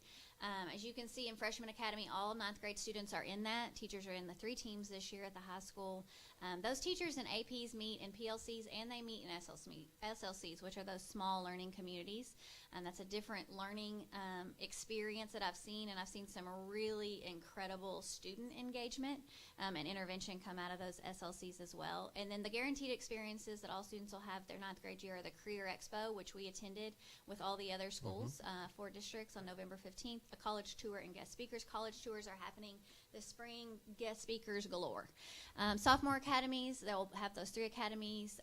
As you can see in Freshman Academy, all 9th grade students are in that. Teachers are in the 3 teams this year at the high school. Those teachers and APs meet in PLCs and they meet in SLCs, which are those small learning communities. That's a different learning experience that I've seen, and I've seen some really incredible student engagement and intervention come out of those SLCs as well. And then the guaranteed experiences that all students will have their 9th grade year are the Career Expo, which we attended with all the other schools, 4 districts on November 15th, a college tour and guest speakers. College tours are happening this spring, guest speakers galore. Sophomore academies, they'll have those 3 academies.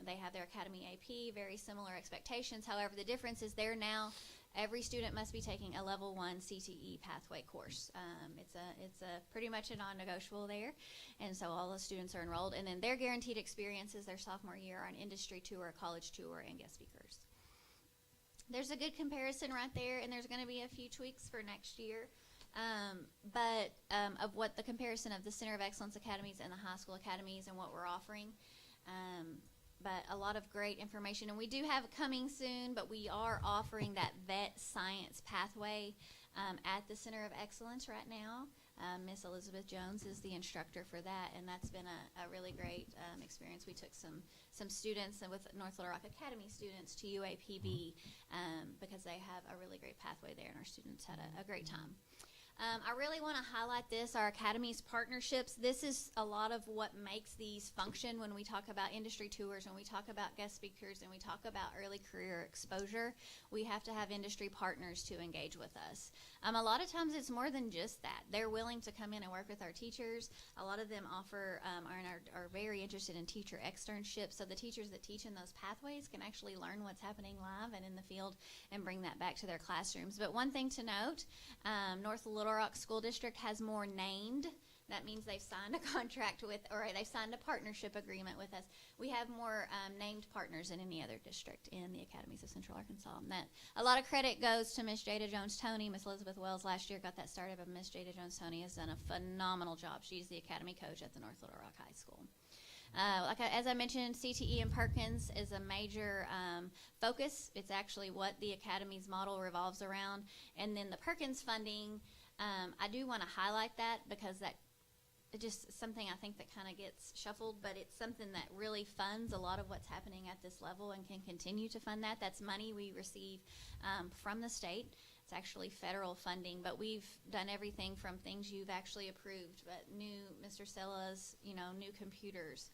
They have their Academy AP, very similar expectations. However, the difference is there now every student must be taking a level 1 CTE pathway course. It's a pretty much a non-negotiable there, and so all the students are enrolled. And then their guaranteed experiences their sophomore year are an industry tour, a college tour, and guest speakers. There's a good comparison right there, and there's going to be a few tweaks for next year. Of what the comparison of the Center of Excellence Academies and the high school academies and what we're offering. But a lot of great information. And we do have it coming soon, but we are offering that vet science pathway at the Center of Excellence right now. Miss Elizabeth Jones is the instructor for that, and that's been a really great experience. We took some students and with North Little Rock Academy students to UAPB because they have a really great pathway there, and our students had a great time. I really want to highlight this, our academies partnerships. This is a lot of what makes these function when we talk about industry tours, when we talk about guest speakers, and we talk about early career exposure. We have to have industry partners to engage with us. A lot of times it's more than just that. They're willing to come in and work with our teachers. A lot of them offer are very interested in teacher externships, so the teachers that teach in those pathways can actually learn what's happening live and in the field and bring that back to their classrooms. But one thing to note, North Little Rock School District has more named. That means they've signed a contract with, or they've signed a partnership agreement with us. We have more named partners than any other district in the academies of Central Arkansas. And that a lot of credit goes to Miss Jada Jones-Toney. Miss Elizabeth Wells last year got that started, but Miss Jada Jones-Toney has done a phenomenal job. She's the academy coach at the North Little Rock High School. As I mentioned, CTE and Perkins is a major focus. It's actually what the academy's model revolves around. And then the Perkins funding, I do want to highlight that because that just something I think that kind of gets shuffled, but it's something that really funds a lot of what's happening at this level and can continue to fund that. That's money we receive from the state. It's actually federal funding, but we've done everything from things you've actually approved, but Mr. Sella's, new computers.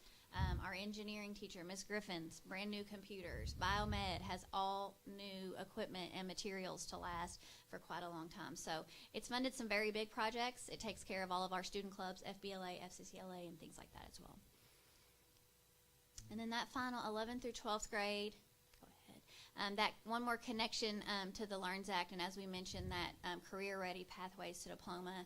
Our engineering teacher, Ms. Griffin's, brand new computers. Biomed has all new equipment and materials to last for quite a long time. So it's funded some very big projects. It takes care of all of our student clubs, FBLA, FCCLA, and things like that as well. And then that final 11th through 12th grade, go ahead. That one more connection to the LEARNS Act, and as we mentioned, that career-ready pathways to diploma.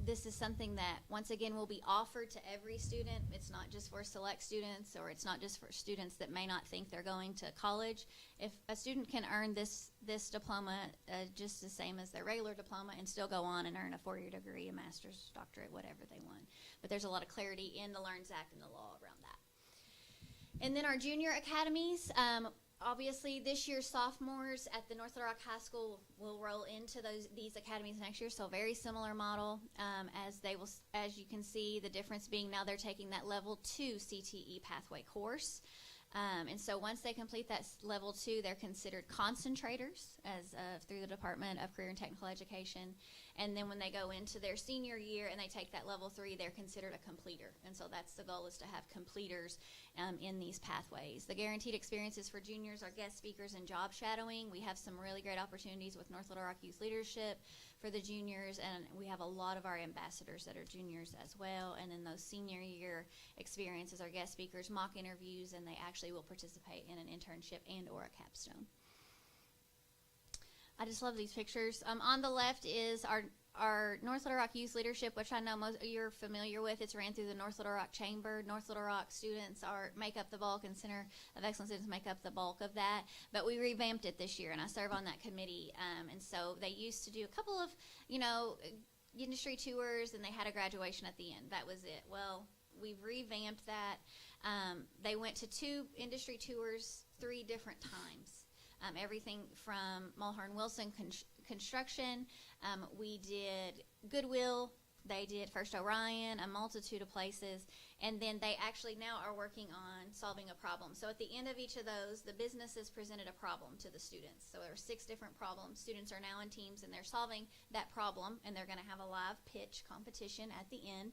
this is something that, once again, will be offered to every student. It's not just for select students, or it's not just for students that may not think they're going to college. If a student can earn this diploma just the same as their regular diploma and still go on and earn a 4-year degree, a master's, doctorate, whatever they want. But there's a lot of clarity in the LEARNS Act and the law around that. And then our junior academies, obviously this year's sophomores at the North Little Rock High School will roll into these academies next year, so a very similar model, as you can see, the difference being now they're taking that level 2 CTE pathway course. And so once they complete that level 2, they're considered concentrators through the Department of Career and Technical Education. And then when they go into their senior year and they take that level 3, they're considered a completer. And so that's the goal, is to have completers in these pathways. The guaranteed experiences for juniors are guest speakers and job shadowing. We have some really great opportunities with North Little Rock Youth Leadership for the juniors, and we have a lot of our ambassadors that are juniors as well. And then those senior year experiences are guest speakers, mock interviews, and they actually will participate in an internship and or a capstone. I just love these pictures. On the left is our North Little Rock Youth Leadership, which I know most of you are familiar with. It's ran through the North Little Rock Chamber. North Little Rock students make up the bulk, and Center of Excellence students make up the bulk of that. But we revamped it this year, and I serve on that committee. And so they used to do a couple of, industry tours, and they had a graduation at the end. That was it. Well, we've revamped that. They went to 2 industry tours 3 different times. Everything from Mulhern Wilson Construction, we did Goodwill, they did First Orion, a multitude of places, and then they actually now are working on solving a problem. So at the end of each of those, the businesses presented a problem to the students. So there were 6 different problems. Students are now in teams, and they're solving that problem, and they're going to have a live pitch competition at the end.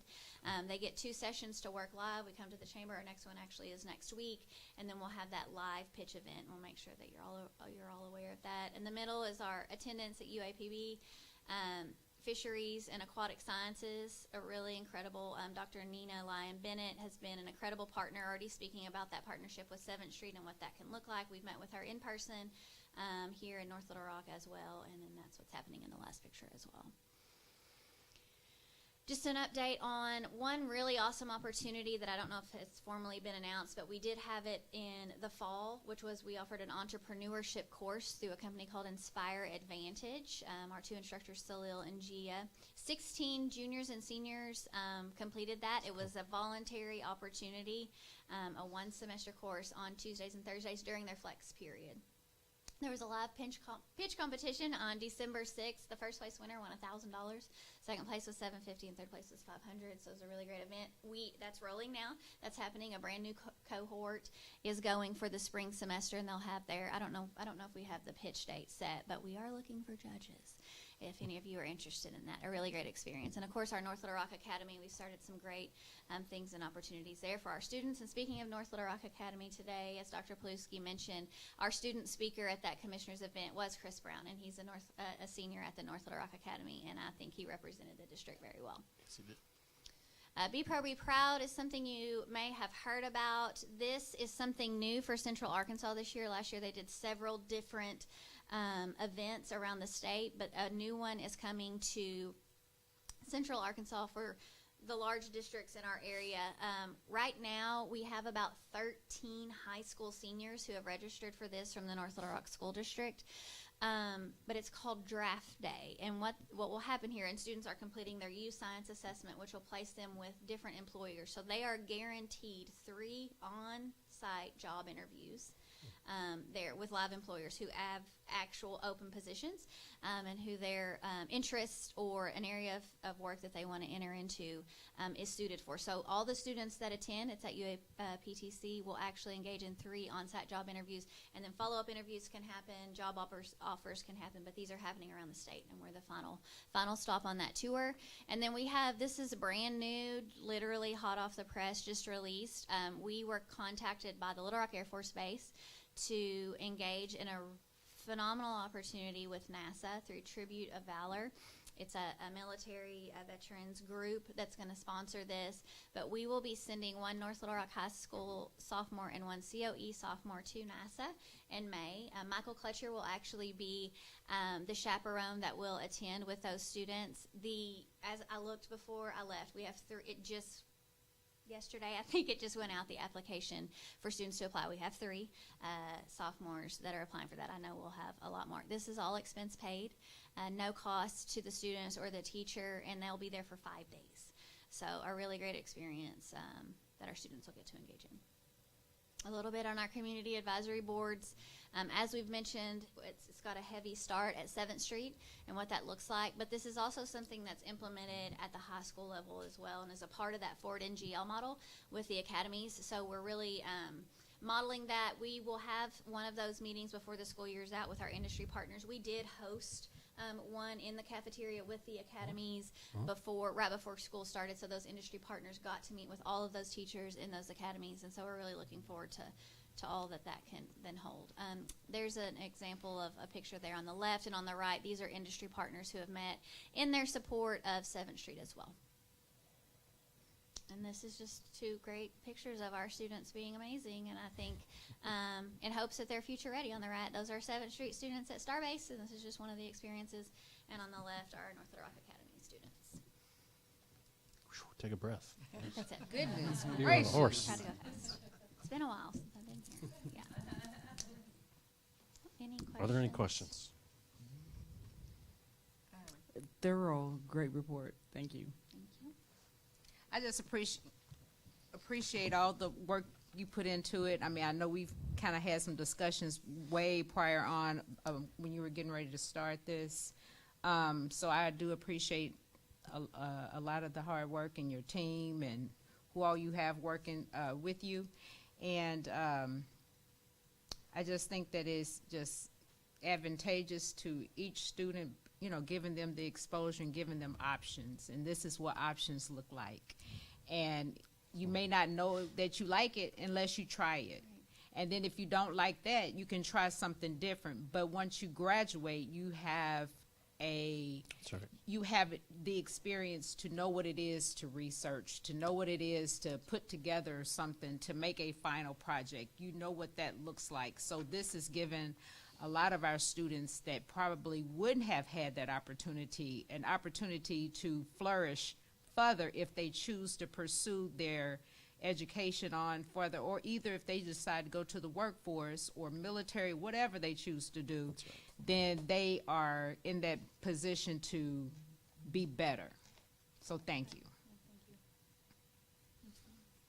They get 2 sessions to work live. We come to the chamber. Our next one actually is next week, and then we'll have that live pitch event. We'll make sure that you're all aware of that. In the middle is our attendance at UAPB. Fisheries and Aquatic Sciences are really incredible. Dr. Nina Lyon-Bennett has been an incredible partner, already speaking about that partnership with 7th Street and what that can look like. We've met with her in person here in North Little Rock as well, and then that's what's happening in the last picture as well. Just an update on one really awesome opportunity that I don't know if it's formally been announced, but we did have it in the fall, which was we offered an entrepreneurship course through a company called Inspire Advantage. Our 2 instructors, Salil and Gia. 16 juniors and seniors completed that. It was a voluntary opportunity, a 1-semester course on Tuesdays and Thursdays during their flex period. There was a live pitch competition on December 6th. The first place winner won $1,000. Second place was $750, and third place was $500. So it was a really great event. That's rolling now. That's happening. A brand new cohort is going for the spring semester, and they'll have their. I don't know if we have the pitch date set, but we are looking for judges. If any of you are interested in that, a really great experience. And of course, our North Little Rock Academy, we started some great things and opportunities there for our students. And speaking of North Little Rock Academy today, as Dr. Paluski mentioned, our student speaker at that commissioner's event was Chris Brown, and he's a senior at the North Little Rock Academy, and I think he represented the district very well. Yes, he did. Be Pro, Be Proud is something you may have heard about. This is something new for Central Arkansas this year. Last year they did several different events around the state, but a new one is coming to Central Arkansas for the large districts in our area. Right now, we have about 13 high school seniors who have registered for this from the North Little Rock School District. But it's called Draft Day. And what will happen here, and students are completing their youth science assessment, which will place them with different employers. So they are guaranteed 3 on-site job interviews there with live employers who have actual open positions and who their interest or an area of work that they want to enter into is suited for. So all the students that attend, it's at UAPTC, will actually engage in 3 on-site job interviews, and then follow-up interviews can happen, job offers can happen, but these are happening around the state, and we're the final stop on that tour. And then we have, this is brand new, literally hot off the press, just released. We were contacted by the Little Rock Air Force Base to engage in a phenomenal opportunity with NASA through Tribute of Valor. It's a military veterans group that's going to sponsor this, but we will be sending one North Little Rock High School sophomore and one COE sophomore to NASA in May. Michael Clutcher will actually be the chaperone that will attend with those students. As I looked before I left, we have yesterday, I think it just went out, the application for students to apply. We have 3 sophomores that are applying for that. I know we'll have a lot more. This is all expense paid, no cost to the students or the teacher, and they'll be there for 5 days. So a really great experience that our students will get to engage in. A little bit on our community advisory boards. As we've mentioned, it's got a heavy start at 7th Street and what that looks like, but this is also something that's implemented at the high school level as well and is a part of that Forward NGL model with the academies. So we're really modeling that. We will have one of those meetings before the school year's out with our industry partners. We did host one in the cafeteria with the academies right before school started, so those industry partners got to meet with all of those teachers in those academies, and so we're really looking forward to all that can then hold. There's an example of a picture there on the left, and on the right, these are industry partners who have met in their support of 7th Street as well. And this is just 2 great pictures of our students being amazing, and I think in hopes that they're future ready. On the right, those are 7th Street students at Starbase, and this is just one of the experiences. And on the left are North Little Rock Academy students. Take a breath. That's it. Goodness You're on a gracious. horse. Had to go fast. It's been a while since I've been here. Yeah. Any questions? Are there any questions? Thorough, great report. Thank you. Thank you. I just appreciate all the work you put into it. I mean, I know we've kind of had some discussions way prior on when you were getting ready to start this. So I do appreciate a lot of the hard work and your team and who all you have working with you. And I just think that it's just advantageous to each student, you know, giving them the exposure and giving them options. And this is what options look like. And you may not know that you like it unless you try it. And then if you don't like that, you can try something different. But once you graduate, you have the experience to know what it is to research, to know what it is to put together something, to make a final project. You know what that looks like. So this is given a lot of our students that probably wouldn't have had that opportunity, an opportunity to flourish further if they choose to pursue their education on further, or either if they decide to go to the workforce or military, whatever they choose to do, then they are in that position to be better. So thank you.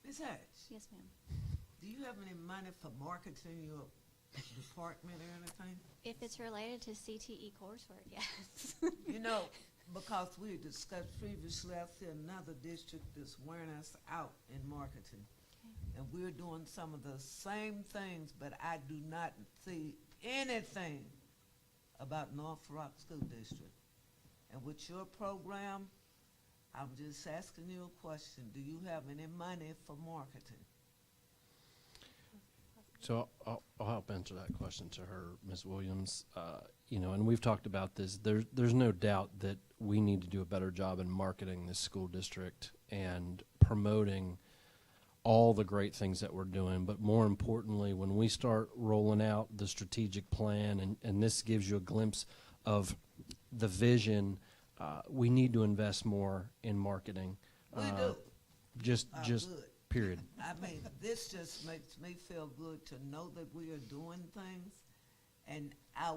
Ms. Hatch, Yes, ma'am. do you have any money for marketing your department or anything? If it's related to CTE coursework, yes. You know, because we discussed previously, I see another district that's wearing us out in marketing. Okay. And we're doing some of the same things, but I do not see anything about North Rock School District. And with your program, I'm just asking you a question. Do you have any money for marketing? So I'll help answer that question to her, Ms. Williams. You know, and we've talked about this. There's no doubt that we need to do a better job in marketing this school district and promoting all the great things that we're doing. But more importantly, when we start rolling out the strategic plan, and this gives you a glimpse of the vision, we need to invest more in marketing. We do. Just Good. period. I mean, this just makes me feel good to know that we are doing things, and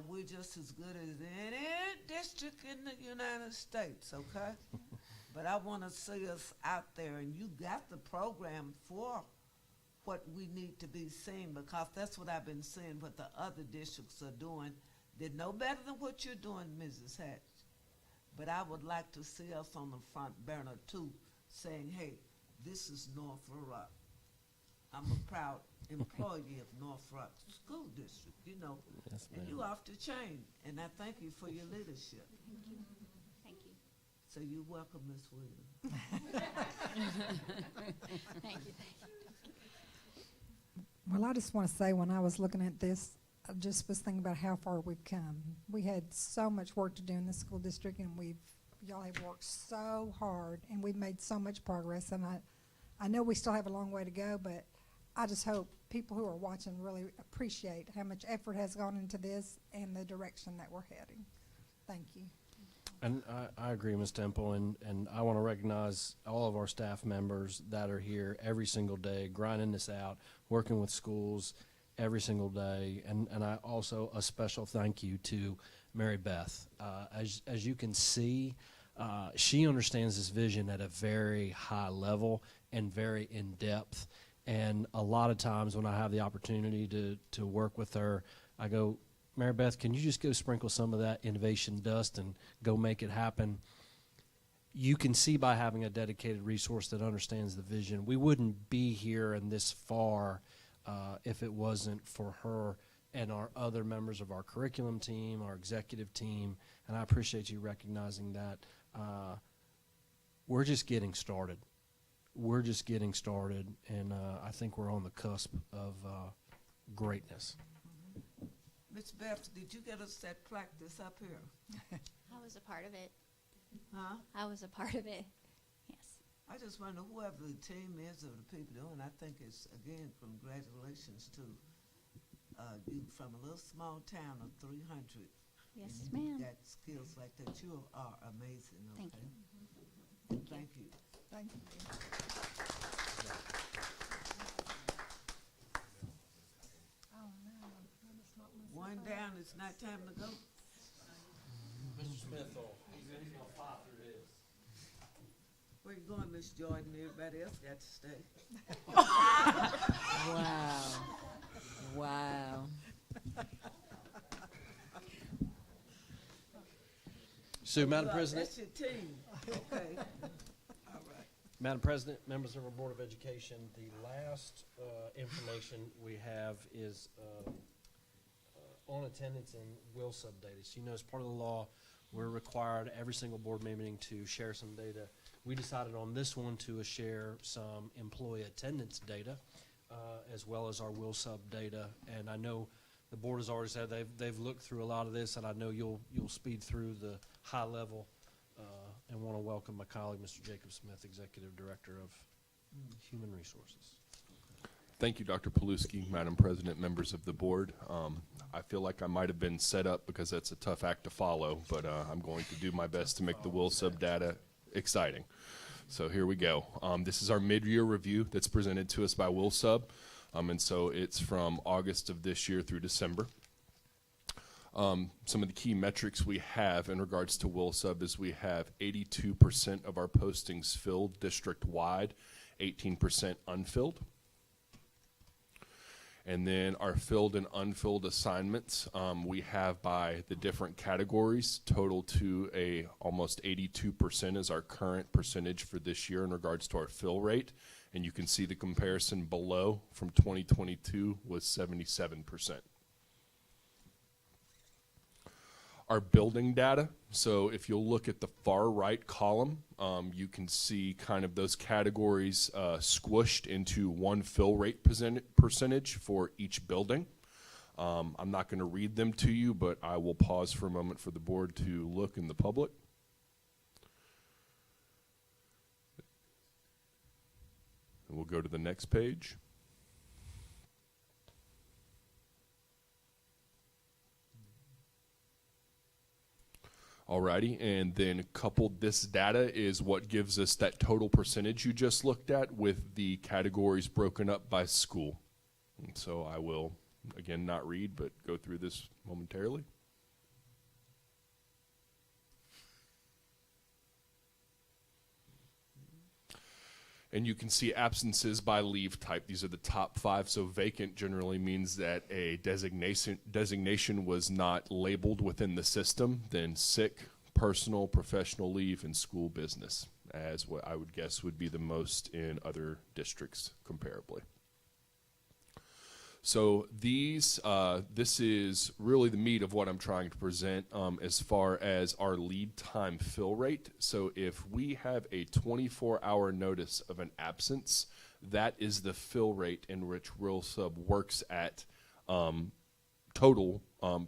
we're just as good as any district in the United States, okay? But I want to see us out there, and you got the program for what we need to be seen, because that's what I've been seeing, what the other districts are doing. They're no better than what you're doing, Mrs. Hatch. But I would like to see us on the front burner, too, saying, hey, this is North Little Rock. I'm a proud employee of North Rock School District, you know. Yes, and ma'am. you off the chain, and I thank you for your leadership. Thank you. Thank you. So you're welcome, Ms. Williams. Thank you. Well, I just want to say, when I was looking at this, I just was thinking about how far we've come. We had so much work to do in the school district, and we've Y'all have worked so hard, and we've made so much progress, and I know we still have a long way to go, but I just hope people who are watching really appreciate how much effort has gone into this and the direction that we're heading. Thank you. And I agree, Ms. Temple, and I want to recognize all of our staff members that are here every single day, grinding this out, working with schools every single day. And I also, a special thank you to Mary Beth. As you can see, she understands this vision at a very high level and very in depth. And a lot of times when I have the opportunity to work with her, I go, Mary Beth, can you just go sprinkle some of that innovation dust and go make it happen? You can see by having a dedicated resource that understands the vision. We wouldn't be here and this far if it wasn't for her and our other members of our curriculum team, our executive team, and I appreciate you recognizing that. We're just getting started. We're just getting started, and I think we're on the cusp of greatness. Miss Beth, did you get us that plaque that's up here? I was a part of it. Huh? I was a part of it. Yes. I just wonder whoever the team is or the people doing, I think it's, again, congratulations to you from a little small town of 300. Yes, and you ma'am. got skills like that. You are amazing. Thank Okay? you. Thank you. Thank you. Oh, no. I just knocked myself One out. down, it's not time to go. Mr. Smith, he's going to fight through this. Where you going, Miss Jordan? Everybody else got to stay. Wow. Wow. So, Madam Look, President, that's your team. Okay. Madam President, members of our Board of Education, the last information we have is on attendance and will sub data. So, you know, as part of the law, we're required every single board meeting to share some data. We decided on this one to share some employee attendance data as well as our will sub data. And I know the board has already said they've looked through a lot of this, and I know you'll speed through the high level. And want to welcome my colleague, Mr. Jacob Smith, Executive Director of Human Resources. Thank you, Dr. Paluski, Madam President, members of the board. I feel like I might have been set up because that's a tough act to follow, but I'm going to do my best to make the will sub data exciting. So here we go. This is our mid-year review that's presented to us by will sub, and so it's from August of this year through December. Some of the key metrics we have in regards to will sub is we have 82% of our postings filled district-wide, 18% unfilled. And then our filled and unfilled assignments, we have by the different categories, total to almost 82% is our current percentage for this year in regards to our fill rate. And you can see the comparison below from 2022 was 77%. Our building data, so if you'll look at the far right column, you can see kind of those categories squished into one fill rate percentage for each building. I'm not going to read them to you, but I will pause for a moment for the board to look in the public. And we'll go to the next page. Alrighty, and then coupled this data is what gives us that total percentage you just looked at with the categories broken up by school. And so I will, again, not read, but go through this momentarily. And you can see absences by leave type. These are the top 5. So vacant generally means that a designation was not labeled within the system. Then sick, personal, professional leave, and school business, as what I would guess would be the most in other districts comparably. So this is really the meat of what I'm trying to present as far as our lead time fill rate. So if we have a 24-hour notice of an absence, that is the fill rate in which will sub works at total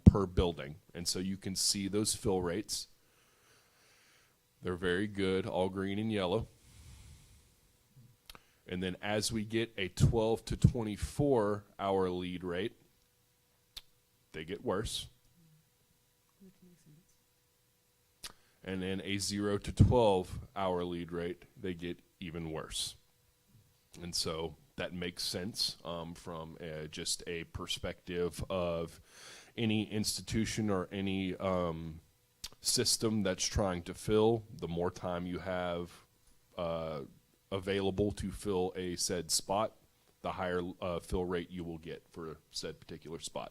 per building. And so you can see those fill rates. They're very good, all green and yellow. And then as we get a 12 to 24 hour lead rate, they get worse. And then a 0 to 12 hour lead rate, they get even worse. And so that makes sense from just a perspective of any institution or any system that's trying to fill. The more time you have available to fill a said spot, the higher fill rate you will get for said particular spot.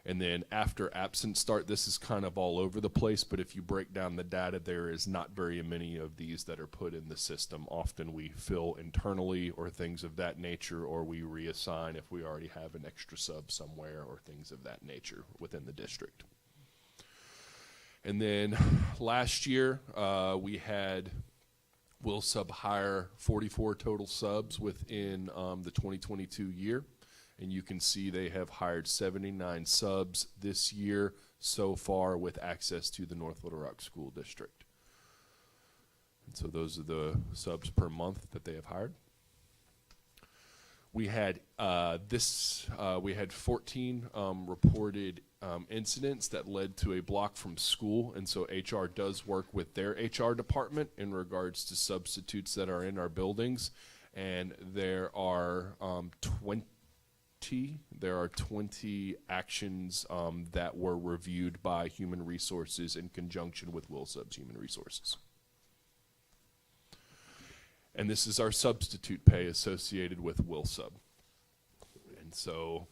And then after absence start, this is kind of all over the place, but if you break down the data, there is not very many of these that are put in the system. Often we fill internally or things of that nature, or we reassign if we already have an extra sub somewhere or things of that nature within the district. And then last year, we had Will Sub hire 44 total subs within the 2022 year. And you can see they have hired 79 subs this year so far with access to the North Little Rock School District. And so those are the subs per month that they have hired. We had we had 14 reported incidents that led to a block from school, and so HR does work with their HR department in regards to substitutes that are in our buildings, and there are 20 actions that were reviewed by Human Resources in conjunction with WillSub's Human Resources. And this is our substitute pay associated with WillSub. And so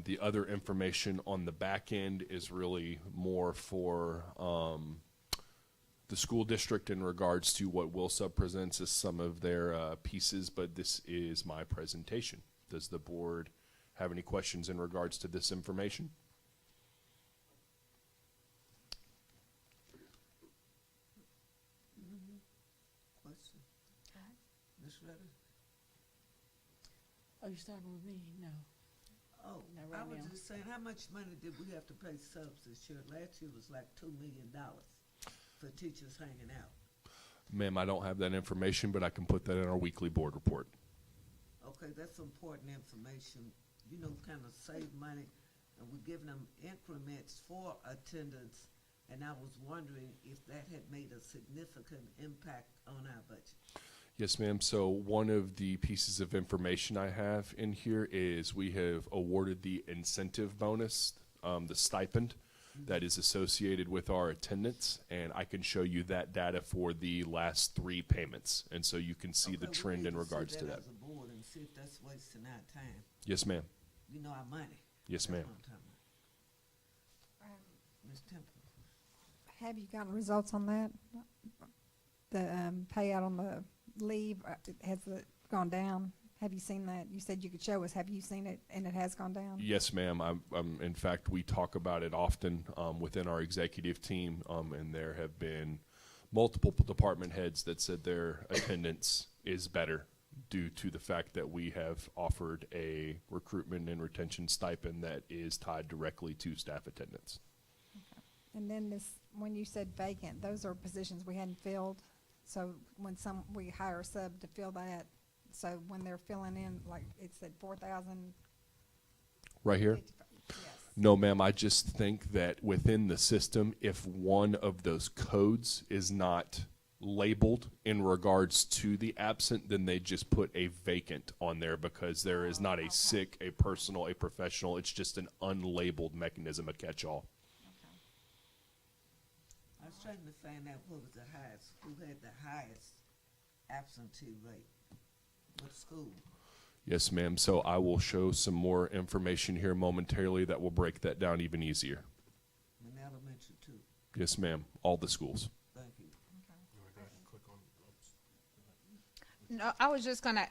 the other information on the back end is really more for the school district in regards to what WillSub presents as some of their pieces, but this is my presentation. Does the board have any questions in regards to this information? Question? Ms. Redder? Oh, you starting with me? No. Oh, Not right I was now. just saying, how much money did we have to pay subs this year? Last year was like $2 million for teachers hanging out. Ma'am, I don't have that information, but I can put that in our weekly board report. Okay, that's important information. You know, kind of save money, and we're giving them increments for attendance, and I was wondering if that had made a significant impact on our budget. Yes, ma'am. So one of the pieces of information I have in here is we have awarded the incentive bonus, the stipend that is associated with our attendance, and I can show you that data for the last 3 payments, and so you can see the Okay, we trend need in regards to that. As a board, and see if that's wasting our time. Yes, ma'am. You know, our money. Yes, That's ma'am. what I'm talking about. Ms. Temple. Have you gotten results on that? The payout on the leave, has it gone down? Have you seen that? You said you could show us. Have you seen it, and it has gone down? Yes, ma'am. In fact, we talk about it often within our executive team, and there have been multiple department heads that said their attendance is better due to the fact that we have offered a recruitment and retention stipend that is tied directly to staff attendance. Okay. And then when you said vacant, those are positions we hadn't filled. So when we hire a sub to fill that, so when they're filling in, like it said 4,000. Right here? Yes. No, ma'am. I just think that within the system, if one of those codes is not labeled in regards to the absent, then they just put a vacant on there because there is not a sick, a personal, a professional. It's just an unlabeled mechanism, a catch-all. Okay. I was trying to find out what was the highest, who had the highest absentee rate. What school? Yes, ma'am. So I will show some more information here momentarily that will break that down even easier. In elementary too. Yes, ma'am. All the schools. Thank you. No, I was just gonna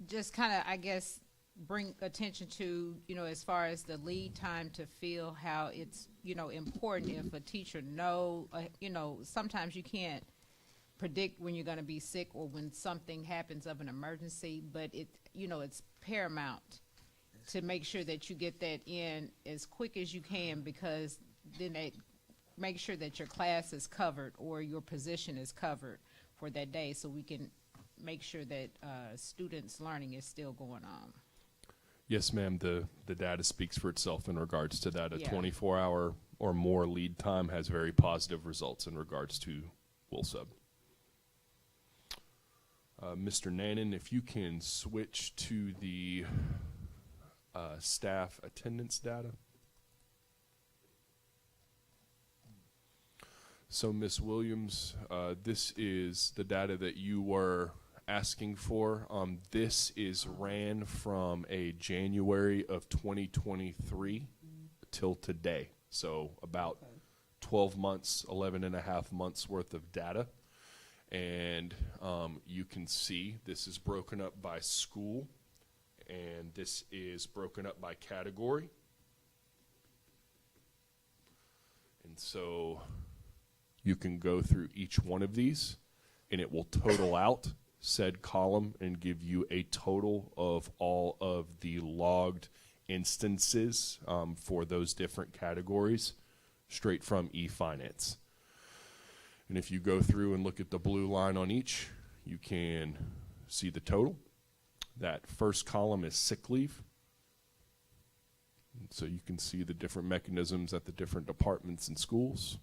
just kind of, I guess, bring attention to, as far as the lead time to feel how it's, important if a teacher sometimes you can't predict when you're going to be sick or when something happens of an emergency, but it's paramount to make sure that you get that in as quick as you can, because then that make sure that your class is covered or your position is covered for that day, so we can make sure that students' learning is still going on. Yes, ma'am. The data speaks for itself in regards to that. A Yeah. 24-hour or more lead time has very positive results in regards to WillSub. Mr. Nannon, if you can switch to the staff attendance data. So, Ms. Williams, this is the data that you were asking for. This is ran from a January of 2023 till today. So about 12 months, 11 and a half months worth of data. And you can see this is broken up by school, and this is broken up by category. And so you can go through each one of these, and it will total out said column and give you a total of all of the logged instances for those different categories straight from eFinance. And if you go through and look at the blue line on each, you can see the total. That first column is sick leave. And so you can see the different mechanisms at the different departments and schools.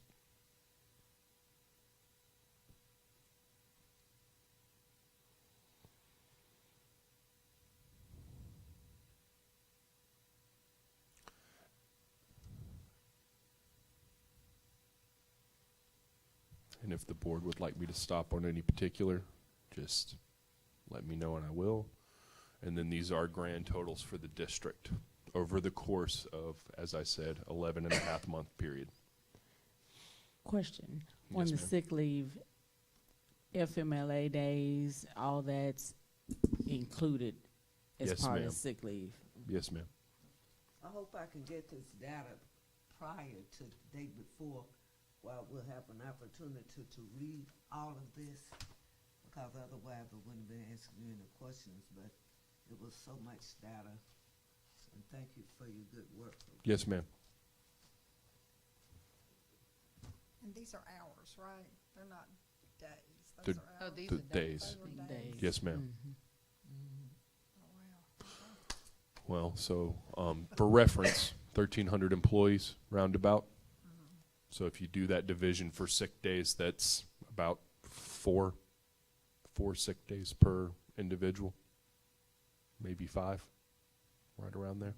And if the board would like me to stop on any particular, just let me know and I will. And then these are grand totals for the district over the course of, as I said, 11 and a half month period. Question. On Yes, the ma'am. sick leave, FMLA days, all that's included as Yes, part ma'am. of sick leave. Yes, ma'am. I hope I can get this data prior to the day before, while we'll have an opportunity to read all of this, because otherwise I wouldn't have been asking you any questions, but it was so much data. And thank you for your good work. Yes, ma'am. And these are hours, right? They're not days. The- Those are Oh, hours. these The are days. They were days. Yes, ma'am. Oh, wow. Well, so for reference, 1,300 employees roundabout. So if you do that division for sick days, that's about four sick days per individual, maybe 5, right around there.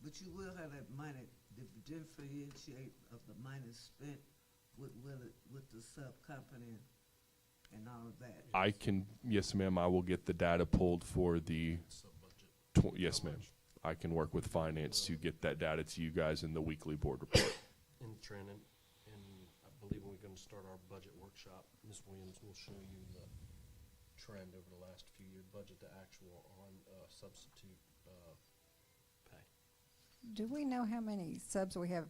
But you will have that money, the differentiate of the money spent with the sub-company and all of that. I can, yes, ma'am, I will get the data pulled for the, yes, ma'am. I can work with finance to get that data to you guys in the weekly board report. And Trenton, and I believe when we're going to start our budget workshop, Ms. Williams will show you the trend over the last few years, budget to actual on substitute pay. Do we know how many subs we have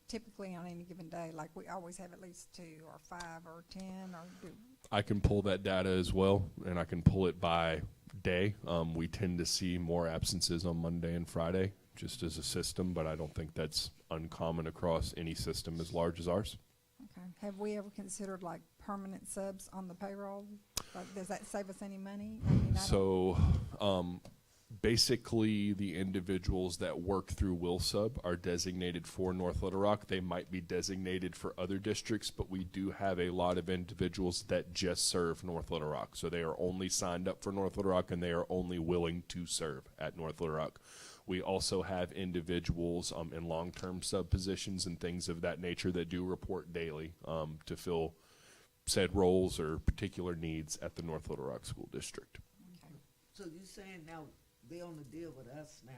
typically on any given day? Like we always have at least 2 or 5 or 10 or do? I can pull that data as well, and I can pull it by day. We tend to see more absences on Monday and Friday, just as a system, but I don't think that's uncommon across any system as large as ours. Okay. Have we ever considered like permanent subs on the payroll? Like, does that save us any money? I mean, So basically the individuals that work through WillSub are designated for North Little Rock. They might be designated for other districts, but we do have a lot of individuals that just serve North Little Rock. So they are only signed up for North Little Rock, and they are only willing to serve at North Little Rock. We also have individuals in long-term sub positions and things of that nature that do report daily to fill said roles or particular needs at the North Little Rock School District. okay. So you saying now they only deal with us now?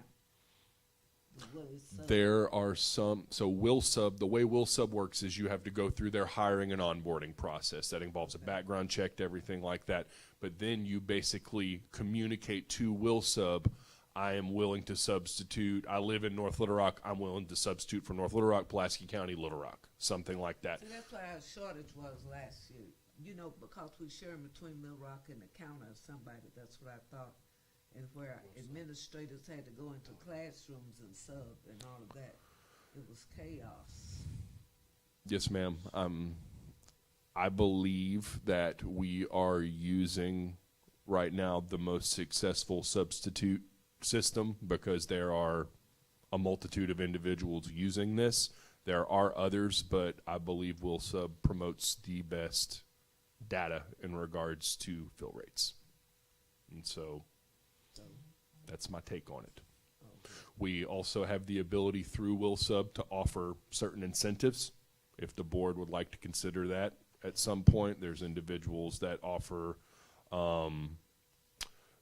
The Willie sub? There are some, so WillSub, the way WillSub works is you have to go through their hiring and onboarding process. That involves a background check, everything like that. But then you basically communicate to WillSub, I am willing to substitute, I live in North Little Rock, I'm willing to substitute for North Little Rock, Pulaski County, Little Rock, something like that. See, that's why our shortage was last year. You know, because we share between Mill Rock and the county or somebody, that's what I thought. And where administrators had to go into classrooms and sub and all of that. It was chaos. Yes, ma'am. I believe that we are using right now the most successful substitute system because there are a multitude of individuals using this. There are others, but I believe WillSub promotes the best data in regards to fill rates. And so that's my take on it. We also have the ability through WillSub to offer certain incentives if the board would like to consider that at some point. There's individuals that offer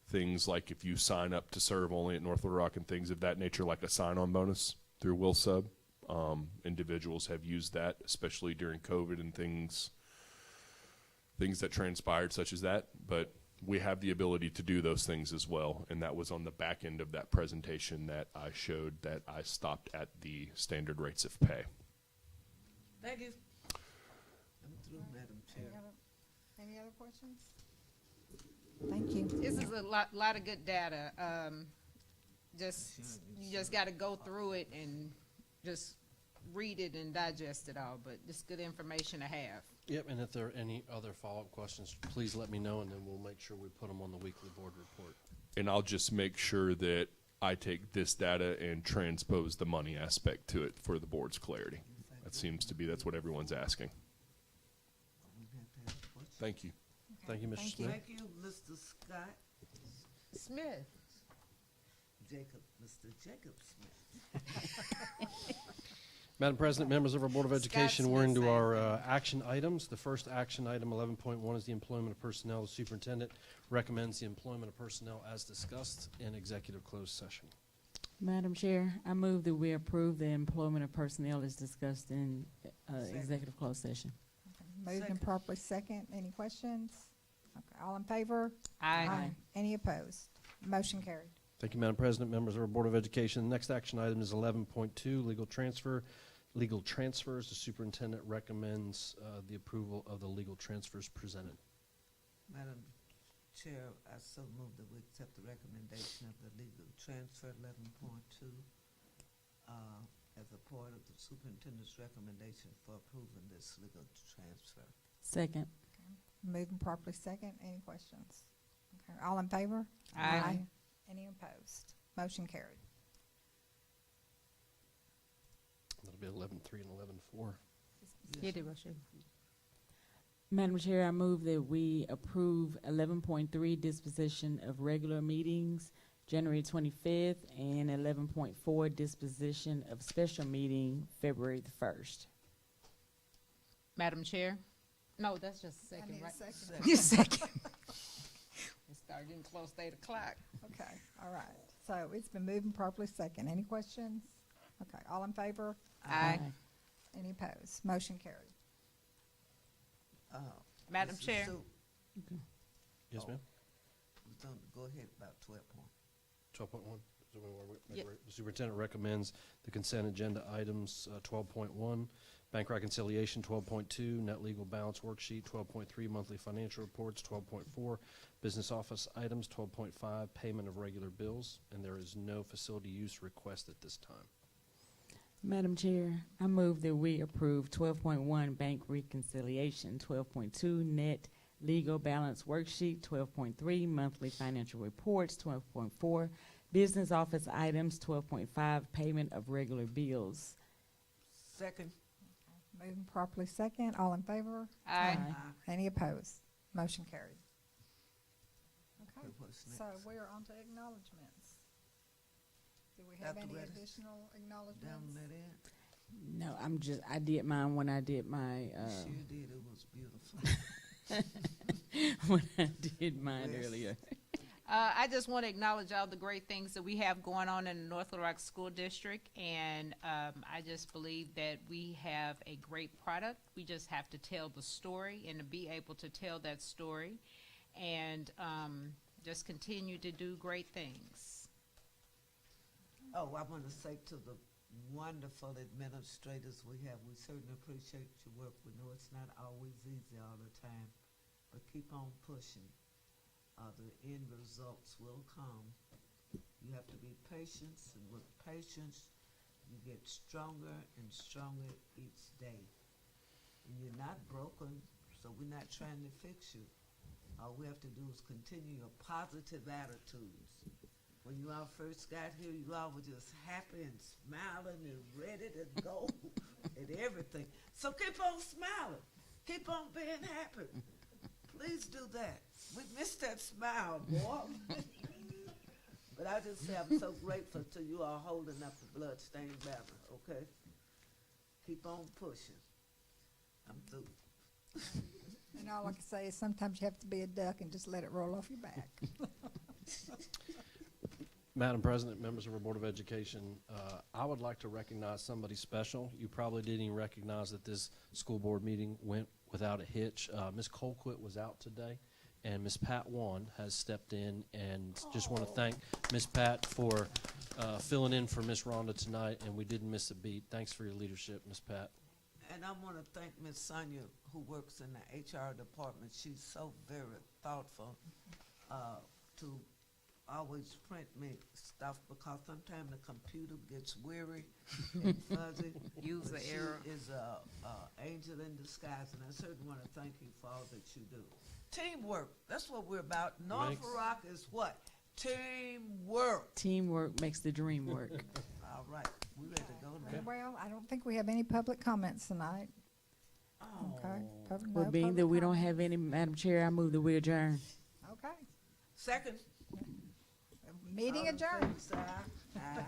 things like if you sign up to serve only at North Little Rock and things of that nature, like a sign-on bonus through WillSub. Individuals have used that, especially during COVID and things that transpired such as that. But we have the ability to do those things as well, and that was on the back end of that presentation that I showed that I stopped at the standard rates of pay. Thank you. I'm through, Madam Chair. Any other questions? Thank you. This is a lot of good data. You just got to go through it and just read it and digest it all. But it's good information to have. Yep, and if there are any other follow-up questions, please let me know, and then we'll make sure we put them on the weekly board report. And I'll just make sure that I take this data and transpose the money aspect to it for the board's clarity. That seems to be, that's what everyone's asking. Thank you. Thank you, Mr. Thank you. Smith. Thank you, Mr. Scott Smith. Mr. Jacob Smith. Madam President, members of our Board of Scott Education, we're Smith, into same our action items. The first action item, 11.1, is the employment of personnel. The superintendent recommends the employment of personnel as discussed in executive closed session. Madam Chair, I move that we approve the employment of personnel as discussed in executive closed session. Moved and properly second. Any questions? Okay, all in favor? Aye. Any opposed? Motion carried. Thank you, Madam President, members of our Board of Education. The next action item is 11.2, legal transfer. Legal transfers. The superintendent recommends the approval of the legal transfers presented. Madam Chair, I so move that we accept the recommendation of the legal transfer 11.2 as a part of the superintendent's recommendation for approving this legal transfer. Second. Moved and properly second. Any questions? Okay, all in favor? Aye. Any opposed? Motion carried. That'll be 11.3 and 11.4. Get it, Rochelle. Madam Chair, I move that we approve 11.3 disposition of regular meetings, January 25th, and 11.4 disposition of special meeting, February the 1st. Madam Chair? No, that's just a I second, need a right? second. Just second. It started getting close to 8 o'clock. Okay, all right. So it's been moved and properly second. Any questions? Okay, all in favor? Aye. Any opposed? Motion carried. Madam Mrs. Chair. Yes, ma'am? Go ahead about 12.1. 12.1. Yep. The superintendent recommends the consent agenda items 12.1, bank reconciliation 12.2, net legal balance worksheet 12.3, monthly financial reports 12.4, business office items 12.5, payment of regular bills, and there is no facility use request at this time. Madam Chair, I move that we approve 12.1 bank reconciliation, 12.2 net legal balance worksheet, 12.3 monthly financial reports, 12.4 business office items, 12.5 payment of regular bills. Second. Moved and properly second. All in favor? Aye. Any opposed? Motion carried. Okay, What's so next? we are on to acknowledgements. Do we have any Apparatus. additional Down acknowledgements? that end. No, I did mine when I did my, You sure did. It was beautiful. when I did mine Yes. earlier. I just want to acknowledge all the great things that we have going on in the North Little Rock School District, and I just believe that we have a great product. We just have to tell the story and to be able to tell that story, and just continue to do great things. Oh, I want to say to the wonderful administrators we have, we certainly appreciate your work. We know it's not always easy all the time, but keep on pushing. The end results will come. You have to be patient, and with patience, You get stronger and stronger each day. And you're not broken, so we're not trying to fix you. All we have to do is continue your positive attitudes. When you all first got here, you all were just happy and smiling and ready to go and everything. So keep on smiling. Keep on being happy. Please do that. We missed that smile, boy. But I just say I'm so grateful to you all holding up the bloodstained banner, okay? Keep on pushing. I'm through. And all I can say is sometimes you have to be a duck and just let it roll off your back. Madam President, members of our Board of Education, I would like to recognize somebody special. You probably didn't even recognize that this school board meeting went without a hitch. Ms. Colquitt was out today, and Ms. Pat Wan has stepped in, and just want to thank Ms. Pat for filling in for Ms. Rhonda tonight, and we didn't miss a beat. Thanks for your leadership, Ms. Pat. And I want to thank Miss Sonia, who works in the HR department. She's so very thoughtful to always print me stuff, because sometimes the computer gets weary and fuzzy. User But error. She is a angel in disguise, and I certainly want to thank you for all that you do. Teamwork, that's what we're about. North Rock is what? Teamwork. Teamwork makes the dream work. All right, we ready to go now? Well, I don't think we have any public comments tonight. Okay. Well, being that we don't have any, Madam Chair, I move that we adjourn. Okay. Second. Meeting All in adjourned. favor, say aye. Aye.